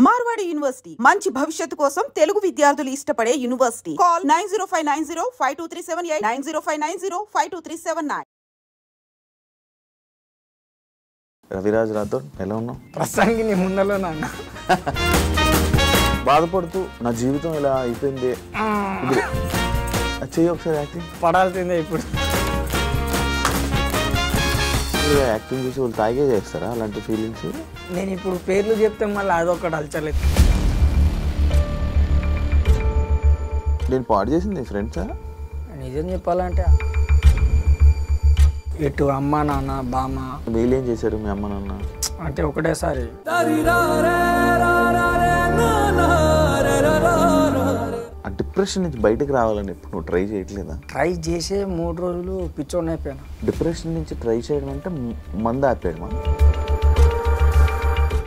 Marwadi university మంచి భవిష్యత్తు కోసం తెలుగు విద్యార్థులు ఇష్టపడే యూనివర్సిటీ. కాల్ 9059052378 9059052379. రవిరాజ్ రాథోడ్ ఎలా ఉన్నావు? ప్రసంగి నీ ముందలో నాన్న బాధపడుతూ నా జీవితం ఇలా అయిపోయింది చెయ్యి ఒకసారి యాక్టింగ్. పడాల్సిందే ఇప్పుడు. యాక్టింగ్ చేసి వాళ్ళు తాగే చేస్తారా అలాంటి ఫీలింగ్స్? నేను ఇప్పుడు పేర్లు చెప్తే మళ్ళీ అదొకటి అలచలేదు. నేను పాడు చేసింది ఫ్రెండ్సా? నిజం చెప్పాలంటే ఇటు అమ్మ నాన్న బామ్మ వీళ్ళు ఏం చేశారు మీ అమ్మ నాన్న? అంటే ఒకటేసారి ఆ డిప్రెషన్ నుంచి బయటకు రావాలని ఇప్పుడు నువ్వు ట్రై చేయట్లేదా? ట్రై చేసే 3 రోజులు పిచ్చోడిని అయిపోయాను. డిప్రెషన్ నుంచి ట్రై చేయడం అంటే మందు ఆపేయడమా?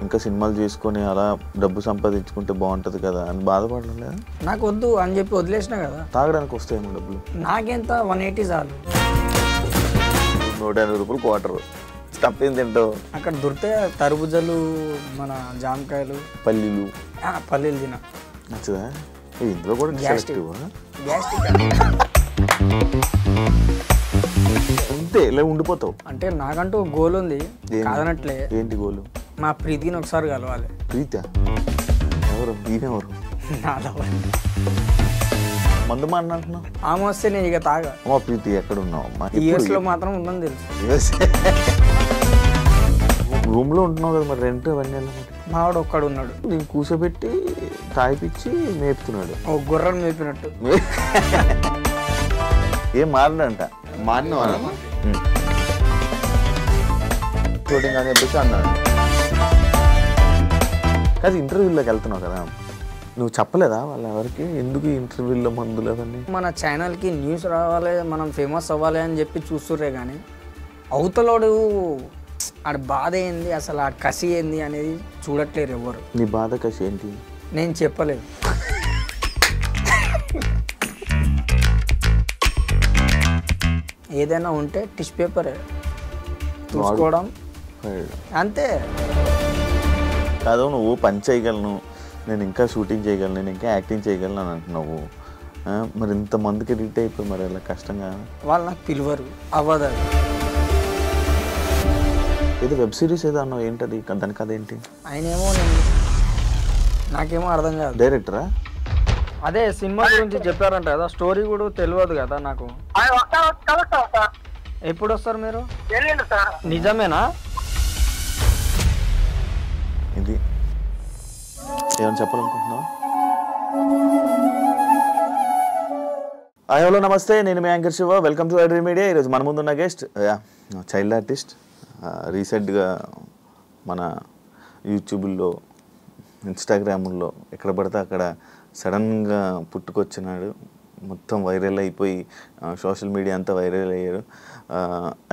ఇంకా సినిమాలు చేసుకొని అలా డబ్బు సంపాదించుకుంటే బాగుంటుంది కదా అని బాధపడడం లేదా? నాకు వద్దు అని చెప్పి వదిలేసిన కదా. తాగడానికి వస్తాయేమో డబ్బులు? నాకెంత 180 చాలు. 180 రూపాయలు క్వార్టర్ తప్పేం తింటావు? అక్కడ దొరికితే తరబుజలు మన జామకాయలు పల్లీలు పల్లీలు తిన నచ్చదా? ఇందులో కూడా గ్యాస్ట్రిక్ అంతే ఇలా ఉండిపోతావు. అంటే నాకంటూ గోల్ ఉంది కాదనట్లే. ఏంటి గోలు? మా ప్రీతిని ఒకసారి కలవాలి. ప్రీత ఎవరు? ఈయనెవరు? మందు అంటున్నావు? ఆమె వస్తే నేను ఇక తాగా. అమ్మా ప్రీతి ఎక్కడ ఉన్నావు? యూఎస్ లో మాత్రం ఉందని తెలుసు. రూమ్ లో ఉంటున్నావు కదా, మరి రెంట్ అవన్నీ మావాడు ఒక్కడు ఉన్నాడు. నేను కూర్చోబెట్టి తాగిపిచ్చి మేపుతున్నాడు. ఓ గుర్రం మేపినట్టు. ఏం మారడంట? మారిన షూటింగ్ అని చెప్పేసి అన్నాడు. కానీ ఇంటర్వ్యూలోకి వెళ్తున్నావు కదా, నువ్వు చెప్పలేదా వాళ్ళ ఎవరికి ఎందుకు ఇంటర్వ్యూలో మందులు అవన్నీ? మన ఛానల్కి న్యూస్ రావాలి, మనం ఫేమస్ అవ్వాలి అని చెప్పి చూస్తుర్రే కానీ అవతలోడు ఆడ బాధ ఏంది, అసలు ఆ కసి ఏంది అనేది చూడట్లేరు ఎవరు. నీ బాధ కసి ఏంటి? నేను చెప్పలేదు. ఏదైనా ఉంటే టిష్యూ పేపర్ చూసుకోవడం అంతే. కాదు నువ్వు పని చేయగలను, నేను ఇంకా షూటింగ్ చేయగలను, నేను ఇంకా యాక్టింగ్ చేయగలను అని అంటున్నావు. మరి ఇంతమందికి రీట్ అయిపోయి మరి అలా కష్టంగా వాళ్ళు నాకు పిలువరు అవ్వదు. ఏదో వెబ్ సిరీస్ ఏదో అన్నావు, ఏంటది? దాని కథ ఏంటి? ఆయనేమో నాకేమో అర్థం కాదు. డైరెక్టరా? అదే సినిమా గురించి చెప్పారంట కదా, స్టోరీ కూడా తెలియదు కదా నాకు. ఎప్పుడు వస్తారు మీరు? నిజమేనా? ఇది ఏమని చెప్పాలనుకుంటున్నావు? హలో నమస్తే, నేను మీ anchor Shiva. Welcome to iDream media. ఈరోజు మన ముందున్న గెస్ట్ చైల్డ్ ఆర్టిస్ట్. రీసెంట్గా మన యూట్యూబ్లో ఇన్స్టాగ్రాముల్లో ఎక్కడ పడితే అక్కడ సడన్గా పుట్టుకొచ్చినాడు. మొత్తం వైరల్ అయిపోయి సోషల్ మీడియా అంతా వైరల్ అయ్యారు.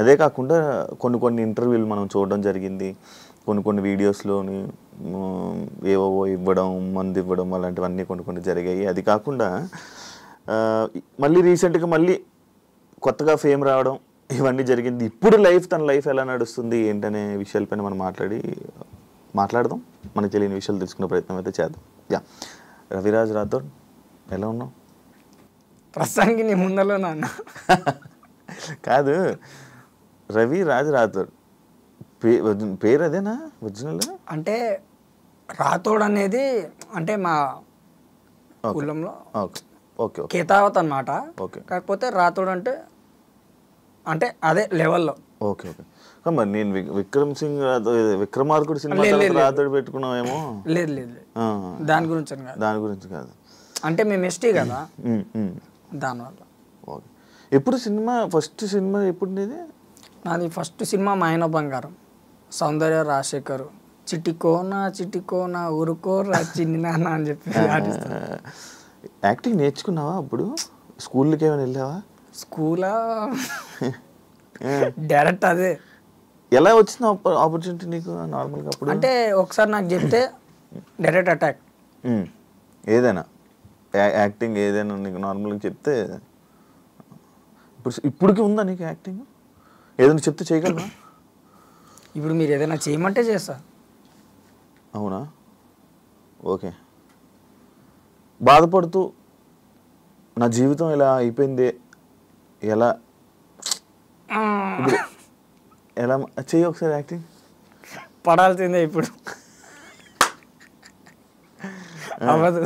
అదే కాకుండా కొన్ని ఇంటర్వ్యూలు మనం చూడడం జరిగింది. కొన్ని వీడియోస్లోని ఏవో ఇవ్వడం, మందు ఇవ్వడం అలాంటివన్నీ కొన్ని జరిగాయి. అది కాకుండా మళ్ళీ రీసెంట్గా మళ్ళీ కొత్తగా ఫేమ్ రావడం ఇవన్నీ జరిగింది. ఇప్పుడు తన లైఫ్ ఎలా నడుస్తుంది ఏంటనే విషయాలపైన మనం మాట్లాడదాం. మనకు తెలియని విషయాలు తెలుసుకునే ప్రయత్నం అయితే చేద్దాం. రవిరాజ్ రాథోడ్ ఎలా ఉన్నావు? ప్రసంగి నీ ముందలో నాన్న. కాదు, రవిరాజ్ రాథోడ్ పేరు అదేనా ఒరిజినల్? అంటే రాథోడ్ అనేది అంటే మా కులంలో ఓకే కేతావత్ అన్నమాట. కాకపోతే రాథోడ్ అంటే అదే లెవెల్లో. ఓకే. మరి నేను విక్రమార్కుడు సినిమా రాథోడ్ పెట్టుకున్నావేమో. లేదు దాని గురించి కాదు. అంటే మేము ఎస్టీ కదా, దానివల్ల. ఓకే. ఎప్పుడు సినిమా ఫస్ట్ సినిమా ఎప్పుడు నీది? నాది ఫస్ట్ సినిమా మాయన బంగారం, సౌందర్య రాజశేఖర్. చిటికోన ఊరుకోరా చిన్న నాన్న అని చెప్పి యాక్టింగ్ నేర్చుకున్నావా అప్పుడు? స్కూల్కి ఏమైనా వెళ్ళావా? స్కూలా డైరెక్ట్ అదే. ఎలా వచ్చింది ఆపర్చునిటీ నీకు నార్మల్గా అప్పుడు? అంటే ఒకసారి నాకు చెప్తే డైరెక్ట్ అటాక్. ఏదైనా యాక్టింగ్ ఏదైనా నీకు నార్మల్గా చెప్తే ఇప్పటికీ ఉందా నీకు యాక్టింగ్? ఏదైనా చెప్తే చేయగలవా? ఇప్పుడు మీరు ఏదైనా చేయమంటే చేస్తా. అవునా? ఓకే. బాధపడుతూ నా జీవితం ఇలా అయిపోయింది, ఎలా ఇప్పుడు ఎలా చెయ్యి ఒకసారి యాక్టింగ్. పడాల్సిందే ఇప్పుడు. అవ్వదు.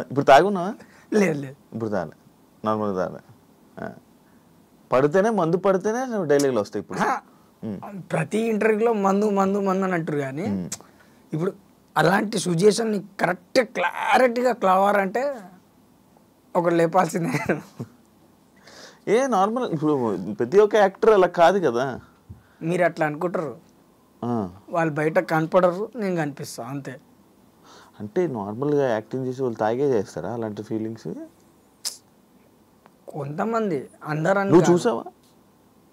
ఇప్పుడు తాగున్నావా? లేదు లేదు, ఇప్పుడు తాగలే, నార్మల్గా తాగలే. పడితేనే మందు పడితేనే డైలీలో వస్తాయి ఇప్పుడు. ప్రతి ఇంటర్వ్యూలో మందు మందు మందు అని అంటారు. కానీ ఇప్పుడు అలాంటి సిచ్యుయేషన్ కరెక్ట్ క్లారిటీగా క్లవారంటే ఒకటి లేపాల్సిందే. నార్మల్ ఇప్పుడు ప్రతి ఒక్క యాక్టర్ అలా కాదు కదా. మీరు అట్లా అనుకుంటారు, వాళ్ళు బయట కనపడరు, నేను కనిపిస్తా అంతే. అంటే నార్మల్గా యాక్టింగ్ చేసి వాళ్ళు తాగే చేస్తారా అలాంటి ఫీలింగ్స్? కొంతమంది, అందరూ. నువ్వు చూసావా?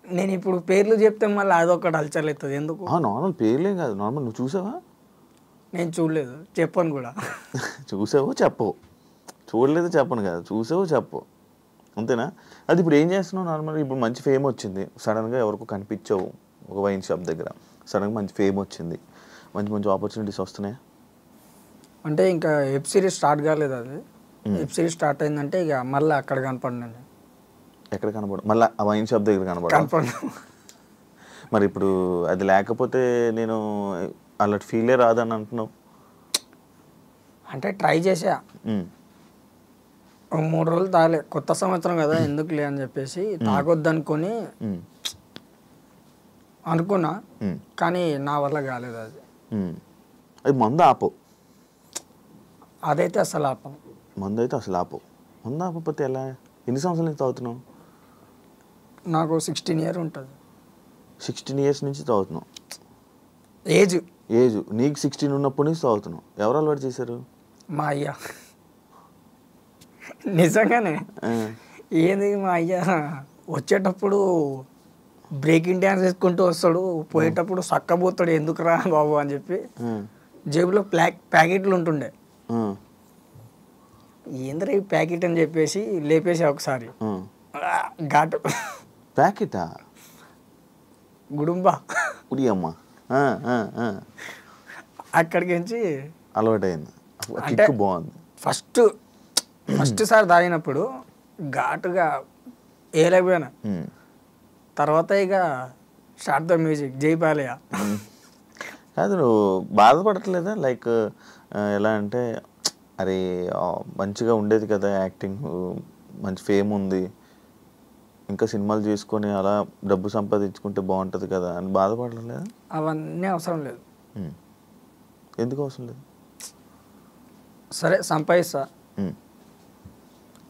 నేను ఇప్పుడు పేర్లు చెప్తే మళ్ళీ అదొకటి అలచలేదు ఎందుకు. నార్మల్ పేర్లేం కాదు, నార్మల్ నువ్వు చూసావా? నేను చూడలేదు, చెప్పను కూడా. చూసావో చెప్పవు, చూడలేదు చెప్పను కదా, చూసావో చెప్పవు, అంతేనా? అది ఇప్పుడు ఏం చేస్తున్నావు నార్మల్గా? ఇప్పుడు మంచి ఫేమ్ వచ్చింది, సడన్గా ఎవరికో కనిపించావు ఒక వైన్ షాప్ దగ్గర, సడన్గా మంచి ఫేమ్ వచ్చింది, మంచి మంచి ఆపర్చునిటీస్ వస్తున్నాయి. అంటే ఇంకా వెబ్ సిరీస్ స్టార్ట్ కాలేదు. అది వెబ్ సిరీస్ స్టార్ట్ అయిందంటే ఇక మళ్ళీ అక్కడ కనపడినాను. ఎక్కడ కనపడు? మళ్ళీ ఆ వైన్ షాప్ దగ్గర కనపడు. మరి ఇప్పుడు అది లేకపోతే నేను అలాంటి ఫీలే రాదని అంటున్నావు. అంటే ట్రై చేసా, 3 రోజులు తాగలే, కొత్త సంవత్సరం కదా ఎందుకులే అని చెప్పేసి తాగొద్దనుకొని అనుకున్నా, కానీ నా వల్ల కాలేదు అది. అది మందు ఆపు, అదైతే అసలు ఆపం. మందు అయితే అసలు ఆపు. మందు ఆపకపోతే ఎలా? ఎన్ని సంవత్సరాల నుంచి తాగుతున్నావు? నాకు 16 years ఉంటుంది. 16 years నుంచి తాగుతున్నావు. ఏజ్ నీకు 16 ఉన్నప్పటి నుంచి తాగుతున్నావు. ఎవరు అలవాటు చేశారు? మా అయ్య. నిజంగానే. ఏంది మా అయ్య వచ్చేటప్పుడు బ్రేకింగ్ డ్యాన్స్ వేసుకుంటూ వస్తాడు, పోయేటప్పుడు సక్కబోతాడు, ఎందుకురా బాబు అని చెప్పి జేబులో ప్యాకెట్లు ఉంటుండే. ఏంద్రా ఈ ప్యాకెట్ అని చెప్పేసి లేపేసా ఒకసారి. ఘాటు ప్యాకెటా? గుడుంబా ఉడియమ్మ. అక్కడికి నుంచి అలవాటైంది. అంటే బాగుంది. ఫస్ట్ సారి తాగినప్పుడు ఘాటుగా వేయలేకపోయినా, తర్వాత ఇక స్టార్ట్ ద మ్యూజిక్, జై బాలయ్య. కాదు, నువ్వు బాధపడట్లేదా? లైక్ ఎలా అంటే, అరే మంచిగా ఉండేది కదా యాక్టింగ్, మంచి ఫేమ్ ఉంది, ఇంకా సినిమాలు చేసుకొని అలా డబ్బు సంపాదించుకుంటే బాగుంటుంది కదా అని బాధపడలేదా? అవన్నీ అవసరం లేదు. ఎందుకు అవసరం లేదు? సరే సంపాదిస్తా,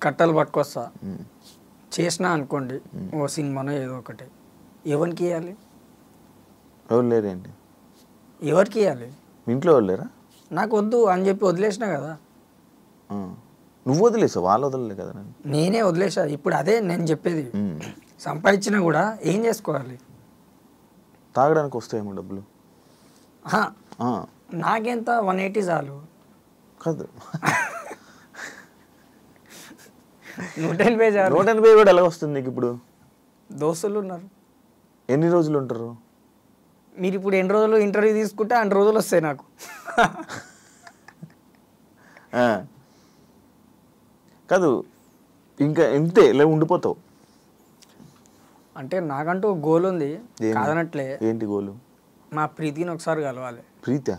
కట్టలు పట్టుకొస్తా, చేసినా అనుకోండి ఓ సినిమానో ఏదో ఒకటి, ఎవరికి ఇవ్వాలి? ఎవరు లేరేంటి? ఎవరికి ఇవ్వాలి? ఇంట్లో వాళ్ళు లేరా? నాకు వద్దు అని చెప్పి వదిలేసినా కదా. నువ్వు వదిలేసావు, వాళ్ళు వదలలే కదా. నేనే వదిలేసా. ఇప్పుడు అదే నేను చెప్పేది, సంపాదించినా కూడా ఏం చేసుకోవాలి? తాగడానికి వస్తాయేమో డబ్బులు. నాకెంత 180 చాలు. కాదు, 180 చాలు. 180 కూడా ఎలా వస్తుంది నీకు ఇప్పుడు? దోస్తులు ఉన్నారు. ఎన్ని రోజులు ఉంటారు మీరు? ఇప్పుడు ఎన్ని రోజులు ఇంటర్వ్యూ తీసుకుంటే అన్ని రోజులు వస్తాయి నాకు. కాదు, ఇంకా ఇంతే ఇలా ఉండిపోతావు. అంటే నాకంటూ గోల్ ఉంది, కాదనట్లే. ఏంటి గోలు? మా ప్రీతిని ఒకసారి కలవాలి. ప్రీతా?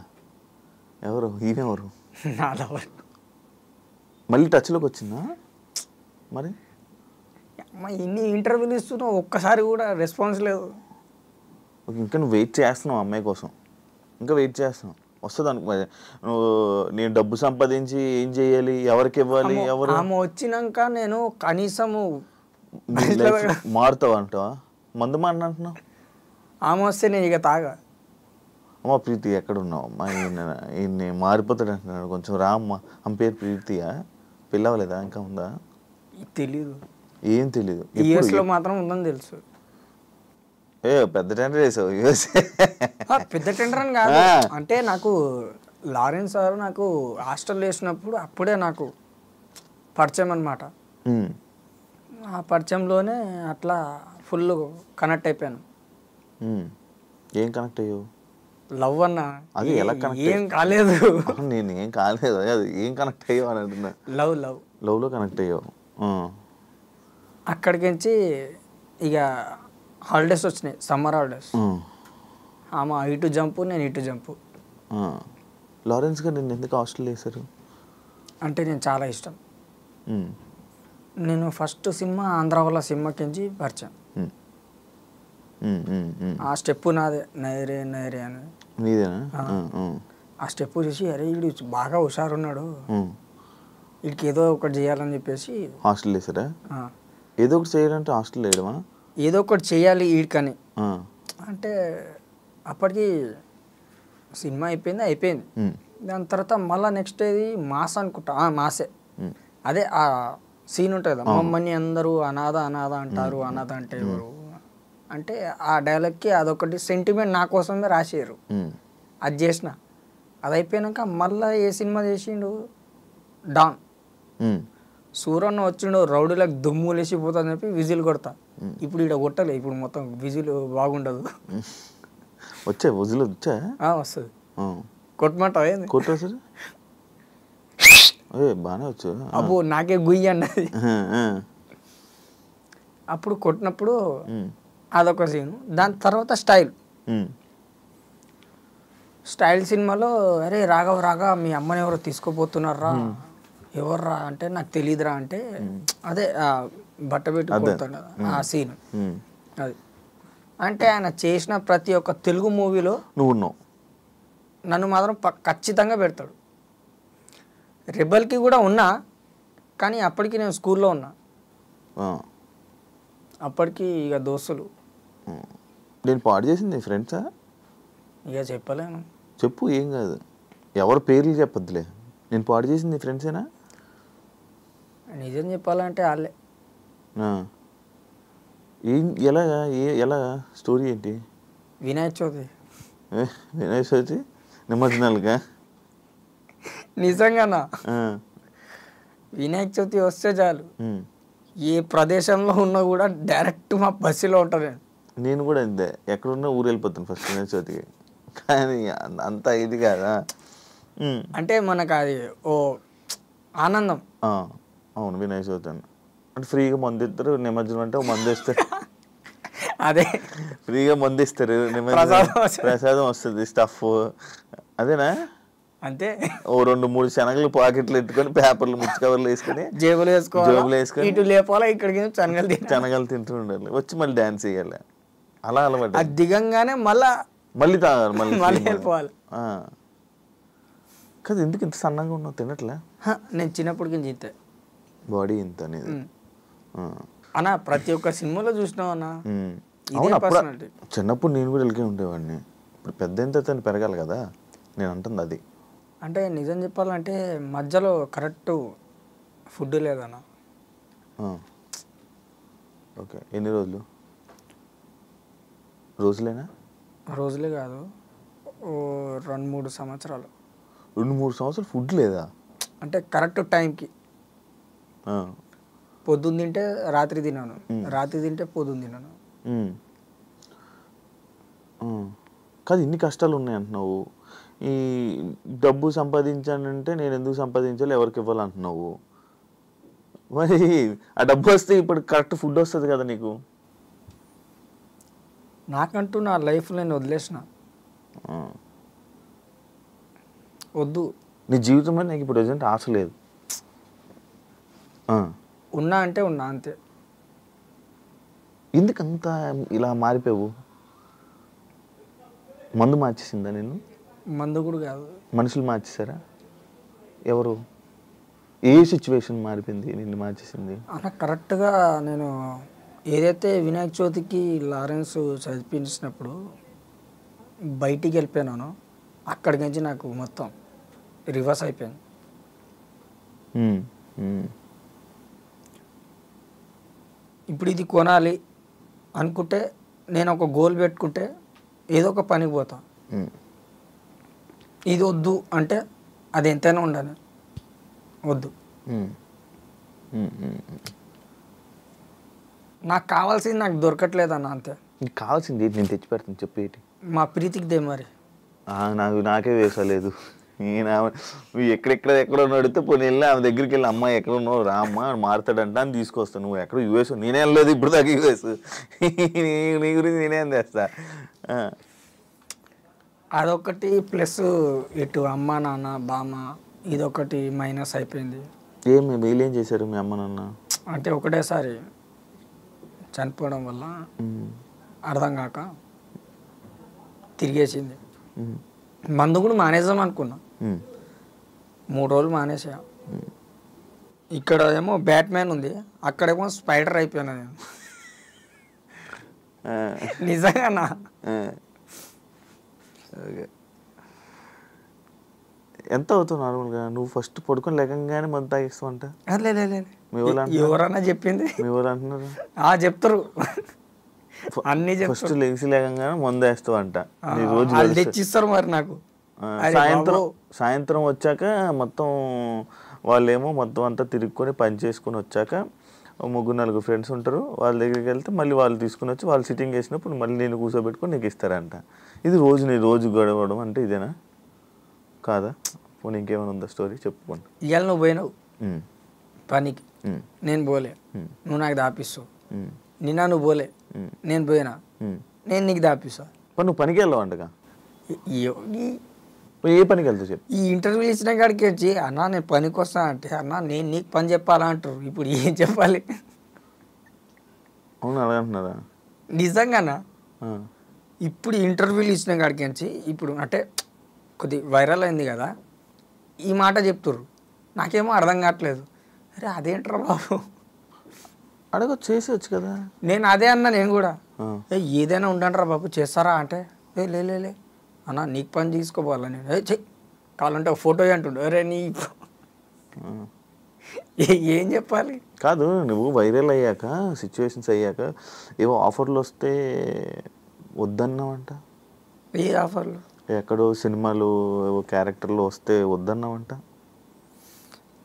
ఎవరు? ఈయనెవరు? నా లవర్. మళ్ళీ టచ్లోకి వచ్చిందా? మరి ఇన్ని ఇంటర్వ్యూలు ఇస్తున్నావు, ఒక్కసారి కూడా రెస్పాన్స్ లేదు. ఇంకా నువ్వు వెయిట్ చేస్తున్నావు అమ్మాయి కోసం, ఇంకా వెయిట్ చేస్తున్నావు, వస్తుంది అనుకో. నువ్వు నేను డబ్బు సంపాదించి ఏం చేయాలి, ఎవరికి ఇవ్వాలి, ఎవరు? ఆమె వచ్చినాక నేను కనీసము మారుతావు అంటావా? మందు మారినంటున్నావు. ఆమె వస్తే నేను ఇక తాగా. అమ్మ ప్రీతి ఎక్కడ ఉన్నావు అమ్మా? ఈయన్ని మారిపోతాడు అంటున్నాడు, కొంచెం రా అమ్మ. ఆమె పేరు ప్రీతియా? పిల్లవలేదా? ఇంకా ఉందా? తెలీదు. ఏం తెలీదు. యూఎస్లో మాత్రం ఉందని తెలుసు. పెద్ద టెండర్ వేసావు? పెద్ద టెండర్ అని కాదు, అంటే నాకు లారెన్స్ సార్ నాకు హాస్టల్ వేసినప్పుడు అప్పుడే నాకు పరిచయం అనమాట. ఆ పరిచయంలోనే అట్లా ఫుల్ కనెక్ట్ అయిపోయాను. ఏం కనెక్ట్ అయ్యావు? లవ్ అన్న అది ఎలా connect ఏం కాలేదు. నేను ఏం కాలేదు, అది ఏం కనెక్ట్ అయ్యావు అని అంటున్నా. లవ్ లవ్లో కనెక్ట్ అయ్యావు. అక్కడికించి ఇక హాలిడేస్ వచ్చినాయి, సమ్మర్ హాలిడేస్. ఆమె ఇటు జంపు, నేను ఇటు జంపు. లారెన్స్ గారు నేను ఎందుకు హాస్టల్ వేశారు? అంటే నేను చాలా ఇష్టం. నేను ఫస్ట్ సినిమా ఆంధ్ర వాళ్ళ సినిమాకించి పరిచయం. ఆ స్టెప్ నాదే, నైరే నైరే అని. నీదేనా? ఆ స్టెప్ చూసి అరే వీడు బాగా హుషారున్నాడు, వీడికి ఏదో ఒకటి చేయాలని చెప్పేసి హాస్టల్ వేసారా? ఏదో ఒకటి చేయాలంటే హాస్టల్ వేయడమా? ఏదో ఒకటి చేయాలి వీడికని. అంటే అప్పటికి సినిమా అయిపోయింది. దాని తర్వాత మళ్ళీ నెక్స్ట్ ఏది మాస్ అనుకుంటా, మాసే. అదే ఆ సీన్ ఉంటుంది కదా, మమ్మల్ని అందరూ అనాథ అంటారు, అనాథ అంటే ఎవరు అంటే ఆ డైలాగ్కి అదొకటి సెంటిమెంట్ నా కోసమే రాసారు. అది చేసిన, అది అయిపోయాక మళ్ళీ ఏ సినిమా చేసిండు, డాన్. సూరన్న వచ్చిండు రౌడీలకు దుమ్ము లేచిపోతుందని చెప్పి విజిల్ కొడతా. ఇప్పుడు ఇక్కడ కొట్టలే, ఇప్పుడు మొత్తం విజిల్ బాగుండదు. వచ్చా విజిల్ వచ్చా? వస్తుంది, కొట్టమంటావా? కొట్టా సార్, బాగానే వచ్చు. అబ్బో నాకే గుయ్యి అన్నది. అప్పుడు కొట్టినప్పుడు అదొక సీను. దాని తర్వాత స్టైల్ సినిమాలో అరే రాగా మీ అమ్మని ఎవరో తీసుకోపోతున్నారా, ఎవర్రా అంటే నాకు తెలియదురా అంటే అదే బట్ట పెట్టి కొడతాడు ఆ సీన్. అది అంటే ఆయన చేసిన ప్రతి ఒక్క తెలుగు మూవీలో నన్ను మాత్రం ఖచ్చితంగా పెడతాడు. రెబల్కి కూడా ఉన్నా, కానీ అప్పటికి నేను స్కూల్లో ఉన్నా. అప్పటికి ఇక దోస్తులు. నేను పాడు చేసింది ఫ్రెండ్సా? ఇక చెప్పలేను. చెప్పు, ఏం కాదు, ఎవరి పేర్లు చెప్పొద్దులే. నేను పాడు చేసింది ఫ్రెండ్సేనా? నిజం చెప్పాలంటే వాళ్ళే. ఏం ఎలా స్టోరీ ఏంటి? వినాయక చవితి నిమజ్జనాలుగా? నిజంగానా? వినాయక చవితి వస్తే చాలు, ఏ ప్రదేశంలో ఉన్నా కూడా డైరెక్ట్ మా బస్సులో ఉంటాను. నేను కూడా అంతే, ఎక్కడున్నా ఊరు వెళ్ళిపోతాను ఫస్ట్ వినాయక చవితికి. కానీ అంత ఇది కాదా అంటే మనకు అది ఓ ఆనందం. అవును, వినాయక చవితి అంటే ఫ్రీగా మందు ఇస్తారు. నిమజ్జనం అంటే మందు ఇస్తారు, అదే ఫ్రీగా మందు ఇస్తారు. ప్రసాదం వస్తుంది, స్టఫ్ అదేనా? అంతే. ఓ 2-3 శనగలు పాకెట్లు ఎట్టుకొని పేపర్లు ముచ్చి కవర్లు వేసుకొని జేబులు వేసుకొని ఇటు లేపాలా, ఇక్కడికి శనగలు తింటూ ఉండాలి. వచ్చి మళ్ళీ డాన్స్ చేయాలి. అలా అలవాటు. అది దిగంగానే మళ్ళీ తాగాలి, మళ్ళీ వెళ్ళిపోవాలి. కదా ఎందుకు ఇంత సన్నగా ఉన్నావు? తినట్లే? నేను చిన్నప్పటికి ఇంతే, బాడీ ఇంత అనేది అన్నా. ప్రతి ఒక్క సినిమాలో చూసినావు అన్నా. చిన్నప్పుడు నేను కూడా వెళ్ళి ఉండేవాడిని. ఇప్పుడు పెద్ద ఎంత పెరగాలి కదా, నేను అంటుంది అది. అంటే నిజం చెప్పాలంటే మధ్యలో కరెక్ట్ ఫుడ్ లేదన్నా. ఓకే, ఎన్ని రోజులేనా? రోజులే కాదు, 2-3 సంవత్సరాలు. 2-3 సంవత్సరాలు ఫుడ్ లేదా? అంటే కరెక్ట్ టైంకి పొద్దున్న తింటే రాత్రి తిన్నాను, రాత్రి తింటే పొద్దున్న తిన్నాను. కాదు, ఇన్ని కష్టాలు ఉన్నాయి అంటున్నావు. ఈ డబ్బు సంపాదించానంటే నేను ఎందుకు సంపాదించాలి, ఎవరికి ఇవ్వాలంటున్నావు. మరి ఆ డబ్బు వస్తే ఇప్పుడు కరెక్ట్ ఫుడ్ వస్తుంది కదా నీకు. నాకంటూ నా లైఫ్ నేను వదిలేసిన, వద్దు. నీ జీవితంలో నీకు ఇప్పుడు ప్రజెంట్ ఆశ లేదు. ఉన్నా అంటే ఉన్నా అంతే. ఎందుకంత ఇలా మారిపోయావు? మందు మార్చేసిందా నేను? మందు కూడా కాదు, మనుషులు మార్చేసారా? ఎవరు? ఏ సిచ్యువేషన్ మారిపోయింది నిన్ను మార్చేసింది? అలా కరెక్ట్గా నేను ఏదైతే వినాయక చవితికి లారెన్స్ చదివించినప్పుడు బయటికి వెళ్ళిపోయినానో అక్కడికి నుంచి నాకు మొత్తం రివర్స్ అయిపోయింది. ఇప్పుడు ఇది కొనాలి అనుకుంటే నేను ఒక గోల్ పెట్టుకుంటే ఏదో ఒక పనికి పోతా. ఇది వద్దు అంటే అది ఎంతైనా ఉండాలి, వద్దు. నాకు కావాల్సింది నాకు దొరకట్లేదు అన్న, అంతే. నీకు కావాల్సింది నేను తెచ్చి పెడతాను, చెప్పేటి. మా ప్రీతికి దే మరి. నాకే వేసలేదు. నువ్వు ఎక్కడో అడిగితే పోనీ వెళ్ళి ఆమె దగ్గరికి వెళ్ళి అమ్మాయి ఎక్కడ ఉన్నావు రా అమ్మ మారుతాడంట అని తీసుకొస్తాను. నువ్వు ఎక్కడ యూఎస్ నేనే వెళ్ళలేదు ఇప్పుడు దాకా యూఎస్. నీ గురించి నేనేం చేస్తా. అదొకటి ప్లస్ ఇటు అమ్మ నాన్న బామ్మ ఇదొకటి మైనస్ అయిపోయింది. వీళ్ళేం చేశారు మీ అమ్మ నాన్న? అంటే ఒకటేసారి చనిపోవడం వల్ల అర్థం కాక తిరిగేసింది. మందు కూడా మానేద్దాం అనుకున్నా, 3 రోజులు మానేసా. ఇక్కడ ఏమో బ్యాట్మ్యాన్ ఉంది, అక్కడేమో స్పైడర్ అయిపోయినా నేను. నిజంగానా? ఎంత అవుతావు నార్మల్గా? నువ్వు ఫస్ట్ పడుకొని లేకంగానే మందు తాగిస్తావు అంట. ఎవరన్నా చెప్పింది? మీ ఊరు అంటున్నారు చెప్తారు అన్ని. ఫస్ట్ లెగిసి లేకంగానే మందు వేస్తావు అంట. రోజు తెచ్చిస్తారు మరి నాకు. సాయంత్రం వచ్చాక మొత్తం వాళ్ళేమో మొత్తం అంతా తిరుక్కొని పని చేసుకొని వచ్చాక 3-4 ఫ్రెండ్స్ ఉంటారు, వాళ్ళ దగ్గరికి వెళ్తే మళ్ళీ వాళ్ళు తీసుకుని వచ్చి వాళ్ళు సిట్టింగ్ వేసినప్పుడు మళ్ళీ నేను కూర్చోబెట్టుకొని నీకు ఇస్తారంట. ఇది రోజు గడవడం అంటే ఇదేనా కాదా? పోనీ ఇంకేమైనా ఉందా స్టోరీ చెప్పుకోండి. ఇవాళ నువ్వు పోయినావు పనికి, నేను పోలే, నువ్వు నాకు దాపిస్తావు. నిన్న నువ్వు పోలే, నేను పోయినా, నేను నీకు దాపిస్తా. నువ్వు పనికి వెళ్ళావు అంటగా? ఏ పనికి వెళ్తావు చెప్పు. ఈ ఇంటర్వ్యూ ఇచ్చిన కాడికి వచ్చి అన్నా నేను పనికి వస్తా అంటే అన్నా నేను నీకు పని చెప్పాలా అంటారు. ఇప్పుడు ఏం చెప్పాలి? అవును అలాగంటున్నారా? నిజంగానా? ఇప్పుడు ఇంటర్వ్యూలు ఇచ్చిన కాడికి వచ్చి ఇప్పుడు అంటే కొద్ది వైరల్ అయింది కదా, ఈ మాట చెప్తుర్రు. నాకేమో అర్థం కావట్లేదు. అరే అదేంట్రా బాబు, అడగొచ్చు చేసేవచ్చు కదా. నేను అదే అన్నా, నేను కూడా ఏదైనా ఉండండిరా బాబు చేస్తారా అంటే లే అన్న నీకు పని తీసుకోపోవాలా. నేను చెయ్యి కావాలంటే ఒక ఫోటో అంటుండే. అరే నీ ఏం చెప్పాలి? కాదు నువ్వు వైరల్ అయ్యాక సిచ్యువేషన్స్ అయ్యాక ఏవో ఆఫర్లు వస్తే వద్దన్నావంట. ఏ ఆఫర్లు? ఎక్కడో సినిమాలు ఏవో క్యారెక్టర్లు వస్తే వద్దన్నావంట.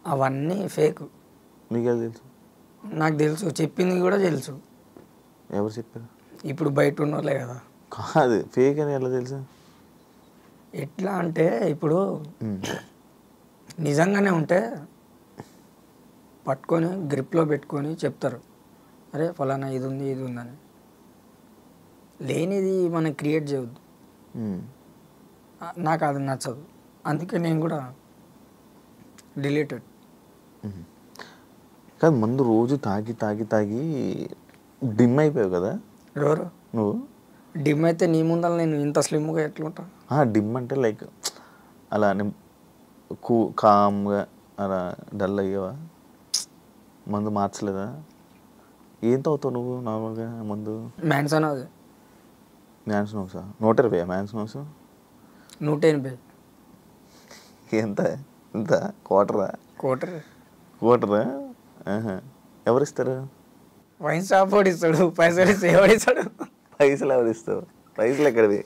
అవన్నీ ఫేక్. నీకే తెలుసు? నాకు తెలుసు, చెప్పింది కూడా తెలుసు. ఎవరు చెప్పారు? ఇప్పుడు బయట ఉన్నోళ్ళే కదా. కాదు ఫేక్ అని ఎలా తెలుసు? ఎట్లా అంటే ఇప్పుడు నిజంగానే ఉంటే పట్టుకొని గ్రిప్లో పెట్టుకొని చెప్తారు, అరే ఫలానా ఇది ఉందని. లేనిది మనం క్రియేట్ చేయవద్దు. నాకు అది నచ్చదు, అందుకే నేను కూడా డిలీటెడ్. కాదు మందు రోజు తాగి డిమ్ అయిపోయావు కదా. ఎవరు నువ్వు? డిమ్ అయితే నీ ముందర నేను ఇంత స్లిమ్గా ఎట్లుంటా? డిమ్ అంటే లైక్ అలా కామ్గా అలా డల్ అయ్యావా? మందు మార్చలేదా? ఏం తాగుతావు నువ్వు నార్మల్గా మందు? మ్యాన్సన్. అది మ్యాన్సనోసా? 120 మ్యాన్సనోస్? 180. ఎంత ఎంత? క్వార్టరా? క్వార్టరా. ఎవరిస్తారు? వైన్ షాప్ వాడు ఇస్తాడు, పైసలు ఇస్తే ఎవడిస్తాడు? పైసలు ఎవరిస్తావు? పైసలు ఎక్కడిది?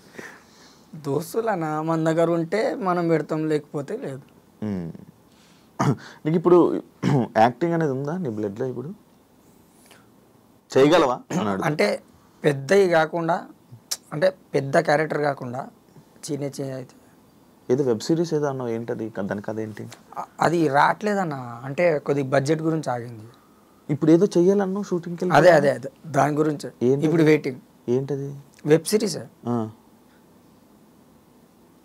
దోస్తులనా మన దగ్గర ఉంటే మనం పెడతాం, లేకపోతే లేదు. నీకు ఇప్పుడు యాక్టింగ్ అనేది ఉందా నీ బ్లడ్లో? ఇప్పుడు చేయగలవా? అంటే పెద్దవి కాకుండా, అంటే పెద్ద క్యారెక్టర్ కాకుండా చిన్న అయితే. ఏదో వెబ్ సిరీస్ ఏదో అన్నావు, ఏంటది? దాని కథ ఏంటి? అది రావట్లేదన్న, అంటే కొద్ది బడ్జెట్ గురించి ఆగింది. ఇప్పుడు ఏదో చెయ్యాలన్నావు షూటింగ్కి? అదే దాని గురించి ఇప్పుడు వెయిటింగ్. ఏంటది? Web series.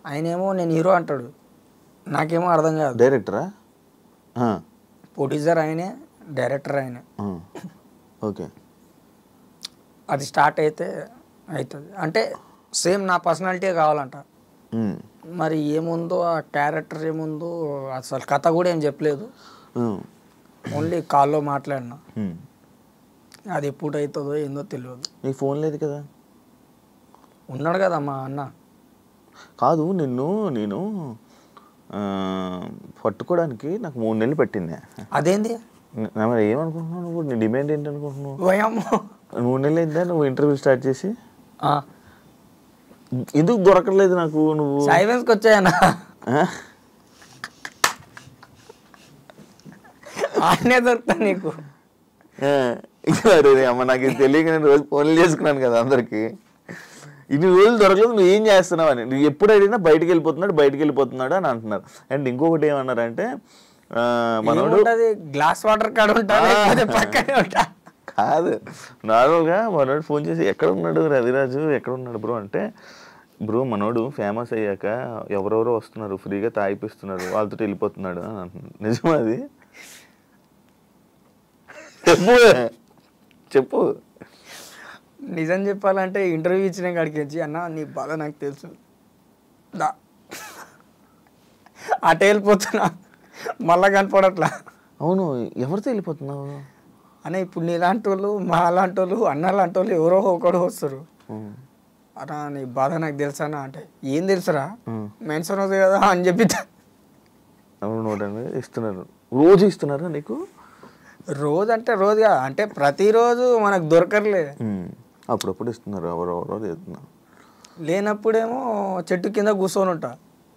ఆయనేమో నేను హీరో అంటాడు, నాకేమో అర్థం కాదు. డైరెక్టరా? ప్రొడ్యూసర్ ఆయనే, డైరెక్టర్ ఆయనే. ఓకే. అది స్టార్ట్ అయితే అవుతుంది అంటే సేమ్ నా పర్సనాలిటీ కావాలంట. మరి ఏముందో ఆ క్యారెక్టర్ ఏముందో అసలు కథ కూడా ఏం చెప్పలేదు, ఓన్లీ కాల్లో మాట్లాడినా. అది ఎప్పుడు అవుతుందో ఏందో తెలియదు. నీకు ఫోన్ లేదు కదా? ఉన్నాడు కదా మా అన్న. కాదు నేను పట్టుకోవడానికి నాకు 3 నెలలు పెట్టింది. అదేంది? ఏమనుకుంటున్నావు నువ్వు? నీ డిమాండ్ ఏంటి అనుకుంటున్నావు? 3 నెలలు అయిందా నువ్వు ఇంటర్వ్యూ స్టార్ట్ చేసి? ఎందుకు దొరకలేదు నాకు? నువ్వు సైలెన్స్కి వచ్చాయన్నా, ఆయనే దొరుకుతా నీకు. అమ్మ నాకు తెలియక నేను రోజు ఫోన్లు చేసుకున్నాను కదా అందరికి. ఇన్ని రోజులు దొరకలేదు, నువ్వు ఏం చేస్తున్నావు అని. నువ్వు ఎప్పుడు అడిగినా బయటికి వెళ్ళిపోతున్నాడు అని అంటున్నారు. అండ్ ఇంకొకటి ఏమన్నారంటే మనోడు గ్లాస్ వాటర్ కాడ కాదు, నార్మల్గా మనోడు ఫోన్ చేసి ఎక్కడ ఉన్నాడు రవిరాజు, ఎక్కడ ఉన్నాడు బ్రో అంటే, బ్రో మనోడు ఫేమస్ అయ్యాక ఎవరెవరో వస్తున్నారు, ఫ్రీగా తాగిపిస్తున్నారు, వాళ్ళతో వెళ్ళిపోతున్నాడు అని అంటున్నాడు. నిజమా అది? చెప్పు. నిజం చెప్పాలంటే ఇంటర్వ్యూ ఇచ్చిన కాడికి వచ్చి అన్న నీ బాధ నాకు తెలుసు దా అటే వెళ్ళిపోతున్నా, మళ్ళా కనపడట్లా. అవును, ఎవరితో వెళ్ళిపోతున్నావు అన్న? ఇప్పుడు నీలాంటి వాళ్ళు, మా లాంటి వాళ్ళు, అన్న లాంటి వాళ్ళు ఎవరో ఒకడు వస్తారు. అన్నా నీ బాధ నాకు తెలుసా అన్న అంటే, ఏం తెలుసురా మెన్షన్ అవుతుంది కదా అని చెప్పి ఇస్తున్నారు. రోజు ఇస్తున్నారా నీకు? రోజు అంటే రోజు కాదు, అంటే ప్రతిరోజు మనకు దొరకర్లే, అప్పుడప్పుడు ఇస్తున్నారు, ఎవరెవరో చేస్తున్నారు. లేనప్పుడేమో చెట్టు కింద కూర్చొని ఉంటా.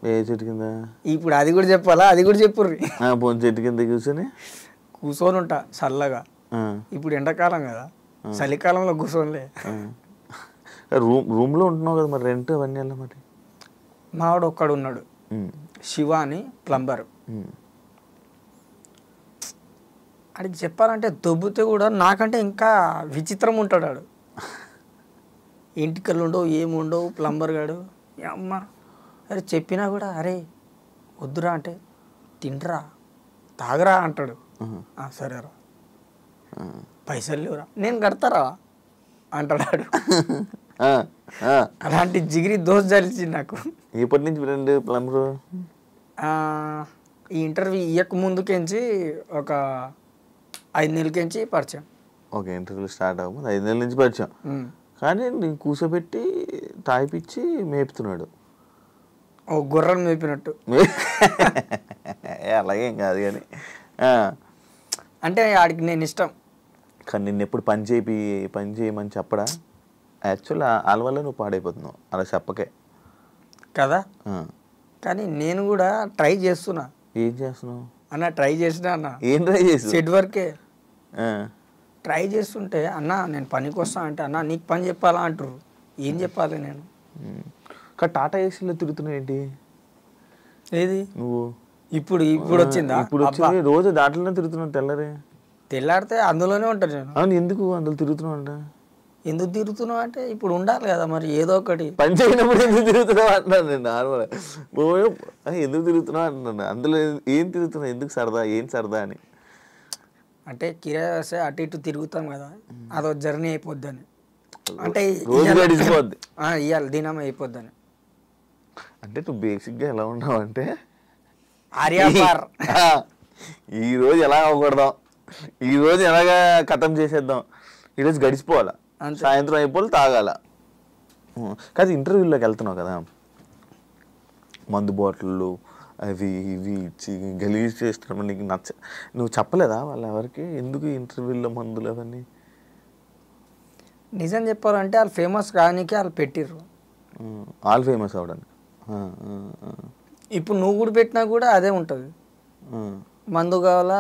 ఏ చెట్టు కింద? ఇప్పుడు అది కూడా చెప్పాలా? అది కూడా చెప్పుర్రి. చెట్టు కింద కూర్చొని ఉంటా చల్లగా. ఇప్పుడు ఎండాకాలం కదా, చలికాలంలో కూర్చోనిలే. రూమ్లో ఉంటున్నావు కదా, మరి రెంట్ అవన్నీ ఎలా మరి? మావాడు ఒక్కడు ఉన్నాడు, శివ అని ప్లంబర్. అడిగి చెప్పాలంటే దొబ్బితే కూడా నాకంటే ఇంకా విచిత్రం ఉంటాడు వాడు. ఇంటికల్లు ఉండవు, ఏముండవు, ప్లంబర్ గాడు. అమ్మ అరే చెప్పినా కూడా అరే వద్దురా అంటే తింటరా తాగరా అంటాడు. సరేరా, పైసలు లేవురా, నేను కడతారా అంటాడు. అలాంటి జిగిరి దోశ జరిచింది నాకు. ఎప్పటి నుంచి ఫ్రెండ్ ప్లంబరు? ఈ ఇంటర్వ్యూ ఇయ్యక ముందుకెంచి ఒక 5 నెలలకించి పరిచయం. ఓకే, ఇంటర్వ్యూ స్టార్ట్ అవ్వదు 5 నెలల నుంచి పరిచయం. కానీ నేను కూర్చోబెట్టి తాగిపిచ్చి మేపుతున్నాడు. ఓ గుర్రను మేపినట్టు. అలాగేం కాదు కానీ అంటే ఆడికి నేను ఇష్టం. కానీ నిన్ను ఎప్పుడు పని చేయమని చెప్పడా? యాక్చువల్ వాళ్ళ వల్ల నువ్వు పాడైపోతున్నావు అలా చెప్పకే కదా. కానీ నేను కూడా ట్రై చేస్తున్నా. ఏం చేస్తున్నావు అన్న? ట్రై చేసినా అన్న. ఏం ట్రై చేసి? సెట్ వర్కే ట్రై చేస్తుంటే అన్న నేను పనికి వస్తా అంటే, అన్న నీకు పని చెప్పాలా అంటారు. ఏం చెప్పాలి నేను? టాటా ఏసీలో తిరుగుతున్నావు ఏంటి? ఏది నువ్వు? ఇప్పుడు వచ్చిందా? ఇప్పుడు వచ్చింది. రోజు దాంట్లోనే తిరుగుతున్నావు. తెల్లారితే అందులోనే ఉంటాను నేను. అవును, ఎందుకు అందులో తిరుగుతున్నావు అంట? ఎందుకు తిరుగుతున్నావు అంటే ఇప్పుడు ఉండాలి కదా మరి ఏదో ఒకటి. పని చేయనప్పుడు ఎందుకు తిరుగుతున్నావు అంటున్నాను నేను. నార్మల్ ఎందుకు తిరుగుతున్నావు అంటున్నాను. అందులో ఏం తిరుగుతున్నావు? ఎందుకు సరదా? ఏం సరదా అని అంటే కిరాయి వస్తే అటు ఇటు తిరుగుతాం కదా, అదో జర్నీ అయిపోద్దని. అంటే గడిచిపోద్ది, ఇవాళ దినం అయిపోద్దని. అంటే నువ్వు బేసిక్గా ఎలా ఉన్నావు అంటే ఆర్యాపార్ ఈరోజు ఎలా అవ్వకూడదాం, ఈరోజు ఎలాగా ఖతం చేసేద్దాం, ఈరోజు గడిచిపోవాలా, సాయంత్రం అయిపోవాలి, తాగాల. కాదు ఇంటర్వ్యూలోకి వెళ్తున్నావు కదా, మందు బాటిళ్ళు అవి ఇవి ఇచ్చి గలీజ్ చేస్తున్నావు. నీకు నువ్వు చెప్పలేదా వాళ్ళు ఎవరికి ఎందుకు ఇంటర్వ్యూలో మందులు అవన్నీ? నిజం చెప్పాలంటే వాళ్ళు ఫేమస్ కానీకి వాళ్ళు పెట్టిర్రు. వాళ్ళు ఫేమస్ అవ్వడానికి. ఇప్పుడు నువ్వు కూడా పెట్టినా కూడా అదే ఉంటుంది. మందు కావాలా